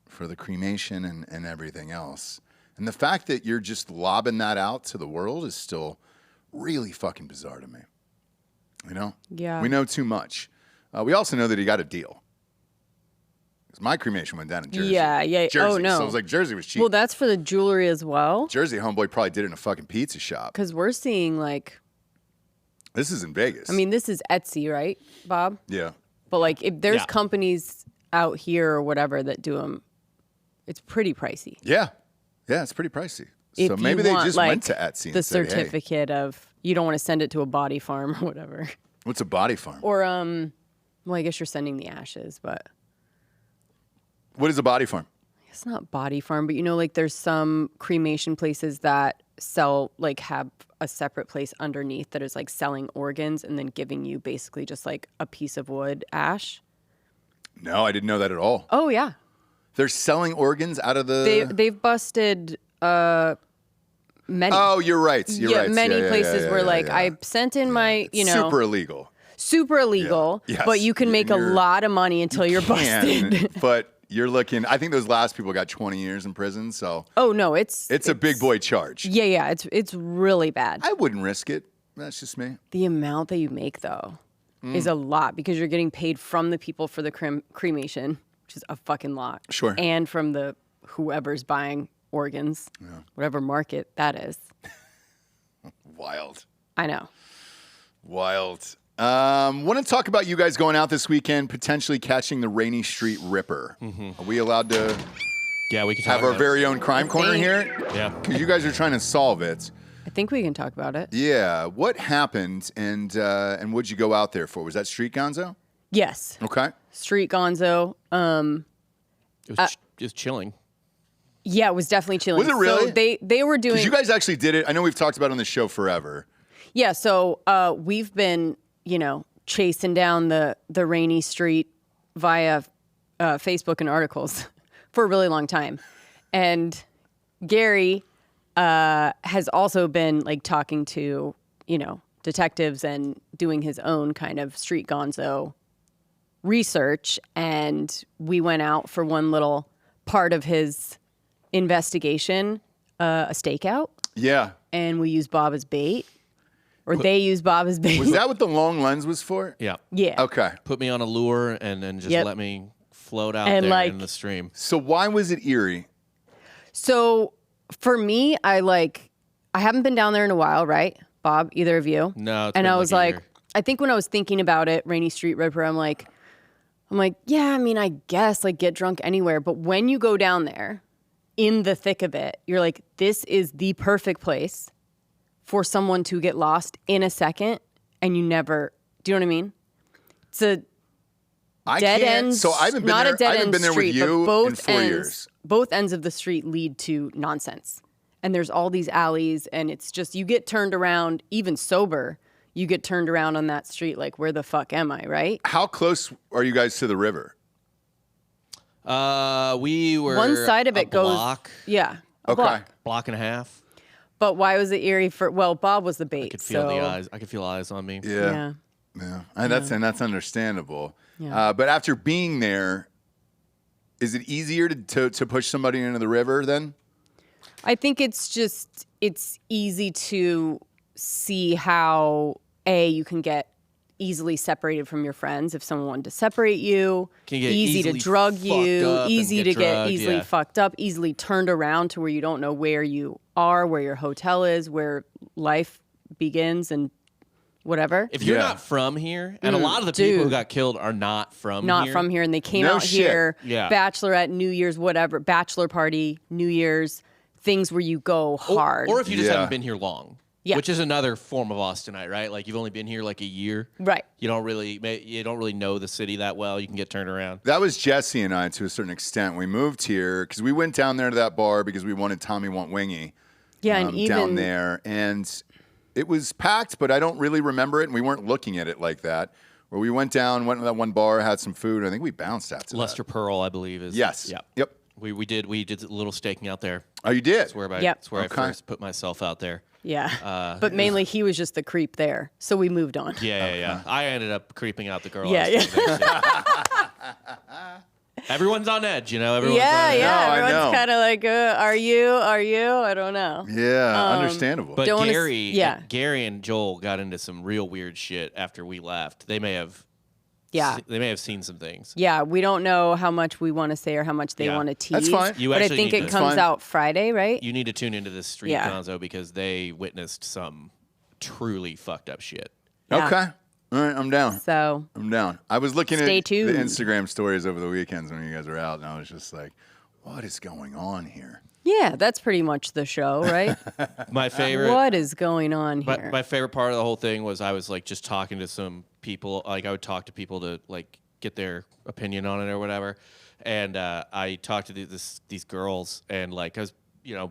S1: for the cremation and everything else. And the fact that you're just lobbing that out to the world is still really fucking bizarre to me. You know?
S2: Yeah.
S1: We know too much. We also know that he got a deal. 'Cause my cremation went down in Jersey.
S2: Yeah.
S1: Jersey.
S2: Oh, no.
S1: So it was like Jersey was cheap.
S2: Well, that's for the jewelry as well.
S1: Jersey homeboy probably did it in a fucking pizza shop.
S2: Because we're seeing like,
S1: This is in Vegas.
S2: I mean, this is Etsy, right, Bob?
S1: yeah.
S2: But like, if there's
S4: Yeah.
S2: companies out here or whatever that do them, it's pretty pricey.
S1: Yeah. Yeah, it's pretty pricey.
S2: If
S1: So
S2: you
S1: maybe they
S2: want,
S1: just
S2: like,
S1: went to Etsy
S2: the
S1: and said, hey,
S2: certificate of you don't want to send it to a body farm or whatever.
S1: what's a body farm?
S2: Or well, I guess you're sending the ashes, but
S1: What is a body farm?
S2: it's not body farm. But you know, like there's some cremation places that sell like have a separate place underneath that is like selling organs and then giving you basically just like a piece of wood ash.
S1: No, I didn't know that at all.
S2: Oh yeah,
S1: They're selling organs out of the.
S2: they've busted many.
S1: Oh, you're right. You're right.
S2: Many
S1: Yeah,
S2: places
S1: yeah,
S2: where
S1: yeah,
S2: like
S1: yeah.
S2: I sent in my, you know,
S1: super illegal.
S2: super illegal,
S1: Yeah. Yes.
S2: but you can make a
S1: You're-
S2: lot of money until you're
S1: Can,
S2: busted.
S1: but you're looking. I think those last people got 20 years in prison, so
S2: Oh no, it's
S1: it's a big boy charge.
S2: Yeah, it's really bad.
S1: I wouldn't risk it. That's just me.
S2: The amount that you make though. is a lot because you're getting paid from the people for the cremation, which is a fucking lot.
S1: Sure.
S2: And from the whoever's buying organs, whatever market that is.
S1: Wild.
S2: I know.
S1: Wild. Want to talk about you guys going out this weekend, potentially catching the Rainy Street Ripper. Are we allowed to
S4: Yeah, we can
S1: have
S4: talk
S1: our
S4: about
S1: very own crime corner here?
S4: Yeah.
S1: Because you guys are trying to solve it.
S2: I think we can talk about it.
S1: Yeah. What happened and what'd you go out there for? Was that Street Gonzo?
S2: Yes.
S1: Okay.
S2: Street Gonzo.
S4: It was just chilling.
S2: Yeah, it was definitely chilling.
S1: Was it really?
S2: So they were doing.
S1: Because you guys actually did it. I know we've talked about it on the show forever.
S2: Yeah, so we've been, chasing down the Rainy Street via Facebook and articles for a really long time. And Gary has also been like talking to, detectives and doing his own kind of Street Gonzo research. And we went out for one little part of his investigation, a stakeout.
S1: Yeah.
S2: And we used Bob as bait. Or they used Bob as bait.
S1: Was that what the long lens was for?
S4: Yeah.
S2: Yeah.
S1: Okay.
S4: Put me on a lure and then just let me float out
S2: And,
S4: there in the stream.
S1: So why was it eerie?
S2: So for me, I haven't been down there in a while, right? Bob, either of you?
S4: No.
S2: And I was
S4: a
S2: like,
S4: year.
S2: I think when I was thinking about it, Rainy Street Ripper, I'm like, yeah, I mean, I guess get drunk anywhere. But when you go down there in the thick of it, you're like, this is the perfect place for someone to get lost in a second and you never, do you know what I mean? It's a dead end.
S1: So I haven't been
S2: not
S1: there.
S2: a dead
S1: I haven't
S2: end
S1: been there
S2: street,
S1: with you
S2: but both
S1: in 4 years.
S2: Both ends of the street lead to nonsense. And there's all these alleys and it's just, you get turned around, even sober, you get turned around on that street like, where the fuck am I, right?
S1: How close are you guys to the river?
S4: We were
S2: One side of it goes,
S4: block,
S2: yeah,
S1: Okay.
S4: block and a half.
S2: But why was it eerie for? Well, Bob was the bait.
S4: I could feel the eyes. I could feel eyes on me.
S1: Yeah. And that's understandable.
S2: Yeah.
S1: But after being there, is it easier to push somebody into the river then?
S2: I think it's easy to see how you can get easily separated from your friends if someone wanted to separate you.
S4: Can get
S2: easy to
S4: easily
S2: drug
S4: fucked
S2: you,
S4: up and
S2: easy
S4: get
S2: to get
S4: drugged,
S2: easily
S4: yeah.
S2: fucked up, easily turned around to where you don't know where you are, where your hotel is, where life begins and whatever.
S4: If you're
S1: Yeah.
S4: not from here, and a lot of the people who
S2: dude.
S4: got killed are not from
S2: here, and they came
S1: No
S2: out
S1: shit.
S2: here,
S4: Yeah.
S2: bachelorette, New Year's, whatever, bachelor party, New Year's, things where you go hard.
S4: Or if you just
S1: Yeah.
S4: haven't been here long.
S2: Yeah.
S4: Which is another form of Austinite, right? Like you've only been here like a year.
S2: Right.
S4: You don't really know the city that well. You can get turned around.
S1: That was Jesse and I to a certain extent. We moved here because we went down there to that bar because we wanted Tommy Want Wingy
S2: Yeah, and even
S1: down there. And it was packed, but I don't really remember it. And we weren't looking at it like that. Where we went down, went to that one bar, had some food. I think we bounced after
S4: Lester
S1: that.
S4: Pearl, I believe, is.
S1: Yes.
S4: Yeah.
S1: Yep.
S4: We did a little staking out there.
S1: Oh, you did?
S4: That's where I,
S2: Yep.
S4: that's where
S1: Okay.
S4: I first put myself out there.
S2: Yeah. But mainly he was just the creep there. So we moved on.
S4: Yeah. I ended up creeping out the girl.
S2: Yeah,
S4: I was dating, so. Everyone's on edge, Everyone's
S2: Yeah,
S4: on edge.
S1: No, I
S2: Everyone's
S1: know.
S2: kind of like, are you? I don't know.
S1: Yeah, understandable.
S4: But
S2: Don't wanna
S4: Gary and Joel got into some real weird shit after we left. They may have seen some things.
S2: Yeah, we don't know how much we want to say or how much they
S4: Yeah.
S2: want to tease.
S1: That's fine.
S4: You
S2: But I
S4: actually
S2: think
S4: need
S2: it
S4: to-
S2: comes
S1: That's fine.
S2: out Friday, right?
S4: You need to tune into this Street
S2: Yeah.
S4: Gonzo because they witnessed some truly fucked up shit.
S2: Yeah.
S1: Okay. All right, I'm down.
S2: So
S1: I'm down. I was looking
S2: Stay
S1: at
S2: tuned.
S1: the Instagram stories over the weekends when you guys were out, and I was just like, what is going on here?
S2: yeah, that's pretty much the show, right?
S4: My favorite.
S2: What is going on here?
S4: My favorite part of the whole thing was I was like just talking to some people. Like I would talk to people to like get their opinion on it or whatever. And I talked to these girls and like I was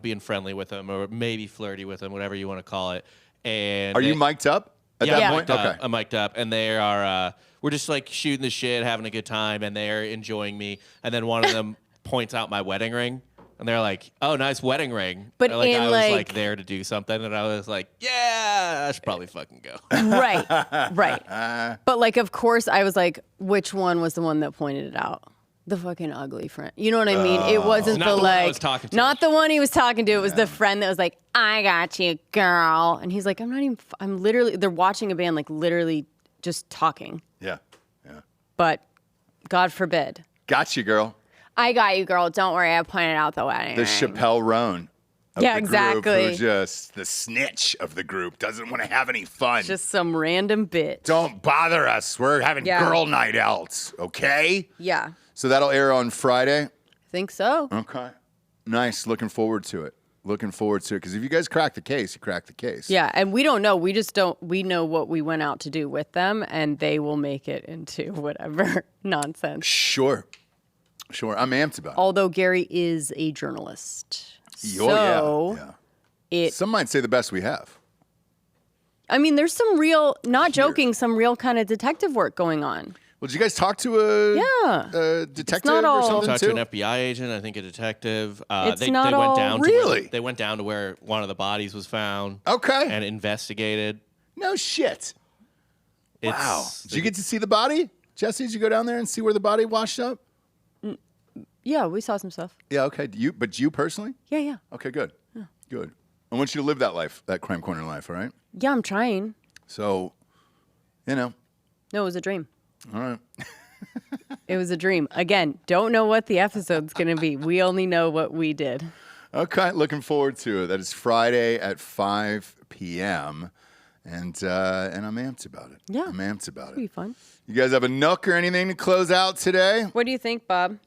S4: being friendly with them or maybe flirty with them, whatever you want to call it. And
S1: Are you mic'd up at that
S4: I'm
S1: point?
S4: mic'd up.
S1: Okay.
S4: I'm mic'd up, and they are. We're just like shooting the shit, having a good time, and they're enjoying me. And then one of them points out my wedding ring. And they're like, "Oh, nice wedding ring."
S2: But
S4: like,
S2: in,
S4: I was
S2: like-
S4: like there to do something, and I was like, "Yeah, I should probably fucking go."
S2: Right. But like, of course, I was like, which one was the one that pointed it out? The fucking ugly friend. You know what I mean? It wasn't
S4: Not
S2: the
S4: the one I
S2: like,
S4: was talking to.
S2: not the one he was talking to. It was the friend that was like, I got you, girl. And he's like, I'm literally, they're watching a band like literally just talking.
S1: Yeah. Yeah.
S2: But God forbid.
S1: Got you, girl.
S2: I got you, girl. Don't worry. I pointed out the wedding.
S1: The Chappell Roan. Of
S2: Yeah,
S1: the
S2: exactly.
S1: Group, who just the snitch of the group, doesn't want to have any fun.
S2: Just some random bitch.
S1: Don't bother us. We're having girl night out, okay?
S2: Yeah.
S1: So that'll air on Friday.
S2: Think so.
S1: Okay. Nice. Looking forward to it. Because if you guys crack the case, you crack the case.
S2: Yeah, and we don't know. We know what we went out to do with them, and they will make it into whatever nonsense.
S1: Sure. I'm amped about it.
S2: Although Gary is a journalist.
S1: Oh,
S2: So
S1: yeah. Some might say the best we have.
S2: I mean, there's some real, not joking, some real kind of detective work going on.
S1: Well, did you guys talk to a detective
S2: not all-
S1: or something
S4: Talked
S1: too?
S4: to an FBI agent, I think a detective.
S2: It's
S4: They
S2: not
S4: went
S2: all-
S4: down.
S1: Really?
S4: They went down to where one of the bodies was found.
S1: Okay.
S4: And investigated.
S1: No shit. Wow.
S4: It's,
S1: Did you get to see the body? Jesse, did you go down there and see where the body washed up?
S2: Yeah, we saw some stuff.
S1: Yeah, okay. But you personally?
S2: Yeah.
S1: Okay, good. Good. I want you to live that life, that crime corner life, all right?
S2: Yeah, I'm trying.
S1: So,
S2: No, it was a dream.
S1: all right.
S2: It was a dream. Again, don't know what the episode's going to be. We only know what we did.
S1: Okay, looking forward to it. That is Friday at 5 p.m. And I'm amped about it.
S2: Yeah.
S1: I'm amped about
S2: It'll be
S1: it.
S2: fun.
S1: You guys have a nook or anything to close out today?
S2: What do you think, Bob?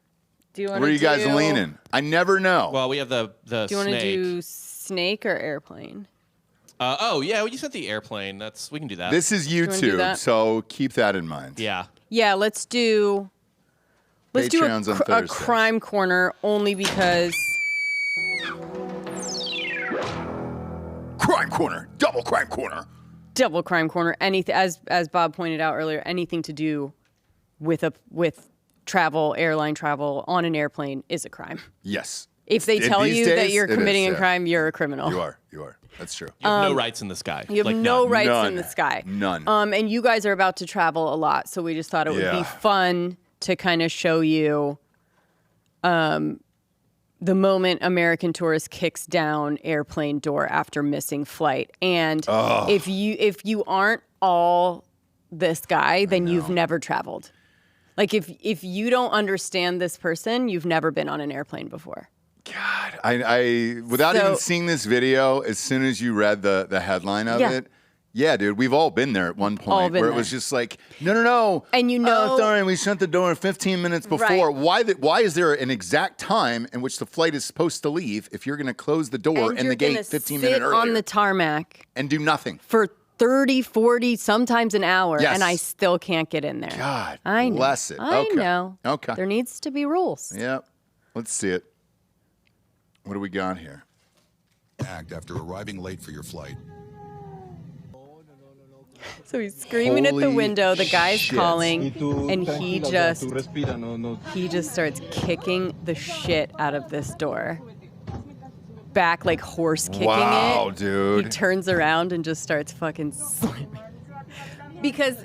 S2: Do you want to
S1: Where are you guys leaning? I never know.
S4: well, we have the
S2: Do you want to
S4: snake.
S2: do snake or airplane?
S4: Oh yeah, well, you said the airplane. We can do that.
S1: This is
S2: wanna do
S1: YouTube,
S2: that?
S1: so keep that in mind.
S4: Yeah.
S2: Yeah, let's do
S1: Patreon's on
S2: a
S1: Thursdays.
S2: crime corner only because
S1: Crime Corner, double Crime Corner.
S2: double crime corner. Anything as Bob pointed out earlier, anything to do with travel, airline travel on an airplane is a crime.
S1: Yes.
S2: If they
S1: In
S2: tell
S1: these
S2: you that
S1: days,
S2: you're
S1: it is,
S2: committing a
S1: yeah.
S2: crime, you're a criminal.
S1: You are. That's true.
S4: You have no rights in the sky.
S2: You have
S4: Like,
S2: no
S4: none.
S2: rights
S1: None.
S2: in the sky.
S1: None.
S2: And you guys are about to travel a lot, so we just thought it would
S1: Yeah.
S2: be fun to kind of show you the moment American tourist kicks down airplane door after missing flight. And if you aren't all this guy, then you've never traveled. Like if you don't understand this person, you've never been on an airplane before.
S1: God, I without
S2: So-
S1: even seeing this video, as soon as you read the headline of
S2: Yeah.
S1: it, yeah, dude, we've all been there at one
S2: All
S1: point
S2: been
S1: where it
S2: there.
S1: was just like, no.
S2: And you know-
S1: sorry, we shut the door 15 minutes before.
S2: Right.
S1: Why is there an exact time in which the flight is supposed to leave if you're going to close the door and the
S2: you're
S1: gate
S2: gonna
S1: 15
S2: sit
S1: minutes earlier
S2: on the tarmac
S1: and do nothing?
S2: for 30, 40, sometimes an hour,
S1: Yes.
S2: and I still can't get in there.
S1: God,
S2: I know.
S1: bless it.
S2: I
S1: Okay.
S2: know.
S1: Okay.
S2: There needs to be rules.
S1: Yep. Let's see it. What do we got here?
S6: Act after arriving late for your flight.
S2: So he's screaming at the
S1: Holy
S2: window. The guy's
S1: shit.
S2: calling, and he just starts kicking the shit out of this door. Back like horse kicking
S1: Wow,
S2: it.
S1: dude.
S2: He turns around and just starts fucking slamming. Because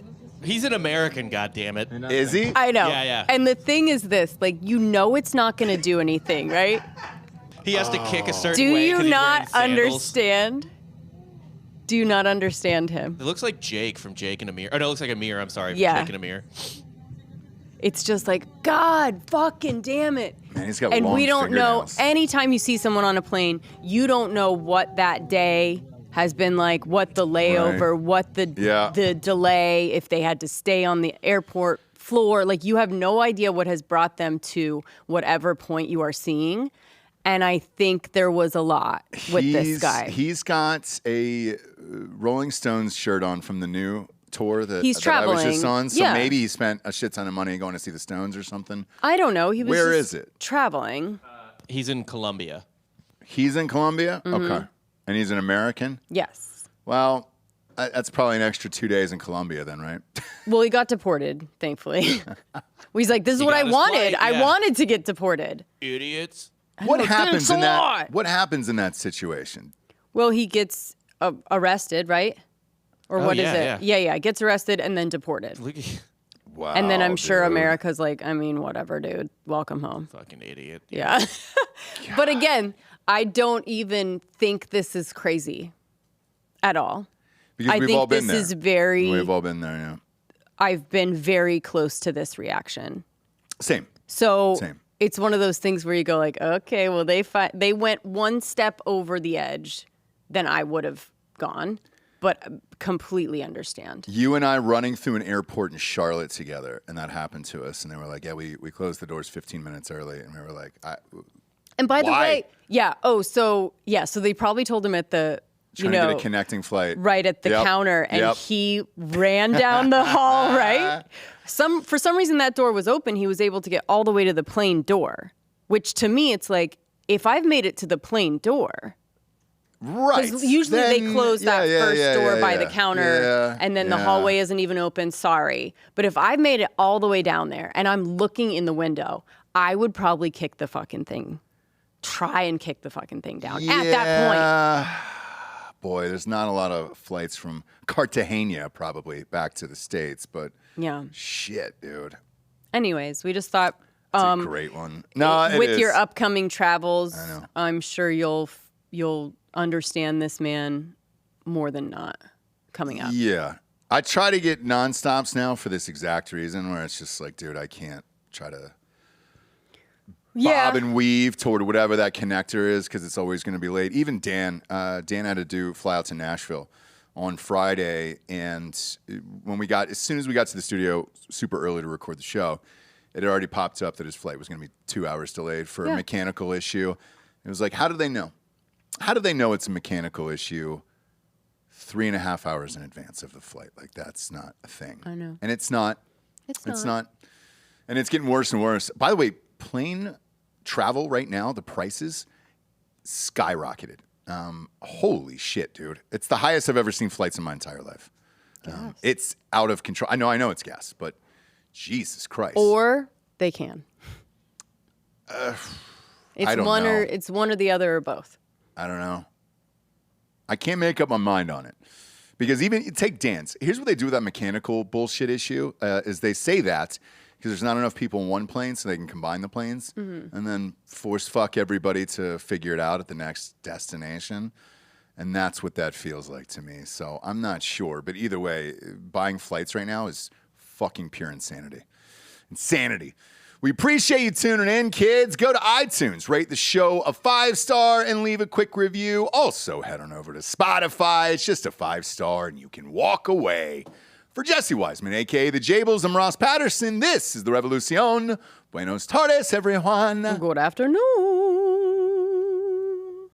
S4: He's an American, goddammit.
S1: Is he?
S2: I know.
S4: Yeah.
S2: And the thing is this, like, you know it's not going to do anything, right?
S4: He has to kick a certain
S2: Do
S4: way.
S2: you
S4: 'cause he's
S2: not
S4: wearing sandals.
S2: understand? Do you not understand him?
S4: It looks like Jake from Jake and Amir. Oh, no, it looks like Amir. I'm sorry. From
S2: Yeah.
S4: Jake and Amir.
S2: It's just like, God fucking damn it.
S1: Man, he's got
S2: And
S1: long
S2: we don't know,
S1: fingernails.
S2: anytime you see someone on a plane, you don't know what that day has been like, what the layover,
S1: Right.
S2: what the
S1: Yeah.
S2: delay, if they had to stay on the airport floor. Like, you have no idea what has brought them to whatever point you are seeing. And I think there was a lot with this guy.
S1: He's got a Rolling Stones shirt on from the new tour that,
S2: He's
S1: that I was just
S2: traveling.
S1: on. So
S2: Yeah.
S1: maybe he spent a shit ton of money going to see the Stones or something.
S2: I don't know. He was
S1: Where
S2: just
S1: is it?
S2: traveling.
S4: He's in Colombia.
S1: He's in Colombia?
S2: Mm-hmm.
S1: Okay. And he's an American?
S2: Yes.
S1: Well, that's probably an extra 2 days in Colombia then, right?
S2: Well, he got deported, thankfully. He's like, this is
S4: He
S2: what
S4: got
S2: I
S4: his
S2: wanted.
S4: flight,
S2: I
S4: yeah.
S2: wanted to get deported.
S4: Idiots.
S1: What
S2: know,
S1: happens
S2: thanks a
S1: in that?
S2: lot.
S1: What happens in that situation?
S2: Well, he gets arrested, right? Or
S4: Oh,
S2: what is
S4: yeah,
S2: it? Yeah. Gets arrested and then deported.
S4: Look at
S1: Wow.
S2: And then I'm sure
S1: dude.
S2: America's like, I mean, whatever, dude. Welcome home.
S4: fucking idiot.
S2: Yeah. But again, I don't even think this is crazy at all.
S1: Because
S2: I
S1: we've
S2: think
S1: all been
S2: this
S1: there.
S2: is very
S1: We've all been there, yeah.
S2: I've been very close to this reaction.
S1: Same.
S2: So
S1: Same.
S2: it's one of those things where you go like, okay, well, they went one step over the edge than I would have gone, but completely understand.
S1: You and I running through an airport in Charlotte together, and that happened to us. And they were like, yeah, we closed the doors 15 minutes early. And we were like,
S2: And by the
S1: why?
S2: way, yeah. Oh, so they probably told him at the,
S1: Trying to get a connecting flight.
S2: right at the counter, and
S1: Yep.
S2: he ran down the hall, right? For some reason, that door was open. He was able to get all the way to the plane door, which to me, it's like, if I've made it to the plane door,
S1: Right.
S2: because usually they close that first door by the counter,
S1: Yeah,
S2: and then the
S1: yeah.
S2: hallway isn't even open. Sorry. But if I've made it all the way down there and I'm looking in the window, I would probably kick the fucking thing. Try and kick the fucking thing down at that point.
S1: Boy, there's not a lot of flights from Cartagena probably back to the States, but
S2: Yeah.
S1: shit, dude.
S2: Anyways, we just thought
S1: It's a great one. No, it
S2: with
S1: is.
S2: your upcoming travels,
S1: I know.
S2: I'm sure you'll understand this man more than not coming up.
S1: Yeah. I try to get nonstops now for this exact reason where it's just like, dude, I can't try to bob and weave toward whatever that connector is because it's always going to be late. Even Dan had to fly out to Nashville on Friday, and as soon as we got to the studio super early to record the show, it had already popped up that his flight was going to be 2 hours delayed for a mechanical issue. It was like, how do they know? How do they know it's a mechanical issue 3.5 hours in advance of the flight? Like, that's not a thing.
S2: I know.
S1: And it's not.
S2: It's not.
S1: And it's getting worse and worse. By the way, plane travel right now, the prices skyrocketed. Holy shit, dude. It's the highest I've ever seen flights in my entire life. It's out of control. I know it's gas, but Jesus Christ.
S2: Or they can.
S1: I don't know.
S2: It's one or the other or both.
S1: I don't know. I can't make up my mind on it. Because even take Dan's. Here's what they do with that mechanical bullshit issue is they say that because there's not enough people in one plane so they can combine the planes and then force fuck everybody to figure it out at the next destination. And that's what that feels like to me. So I'm not sure. But either way, buying flights right now is fucking pure insanity. Insanity. We appreciate you tuning in, kids. Go to iTunes, rate the show a 5-star, and leave a quick review. Also, head on over to Spotify. It's just a 5-star, and you can walk away. For Jesse Wiseman, a.k.a. The Jables, I'm Ross Patterson. This is The Revolucion. Buenos tardes, everyone.
S2: Good afternoon.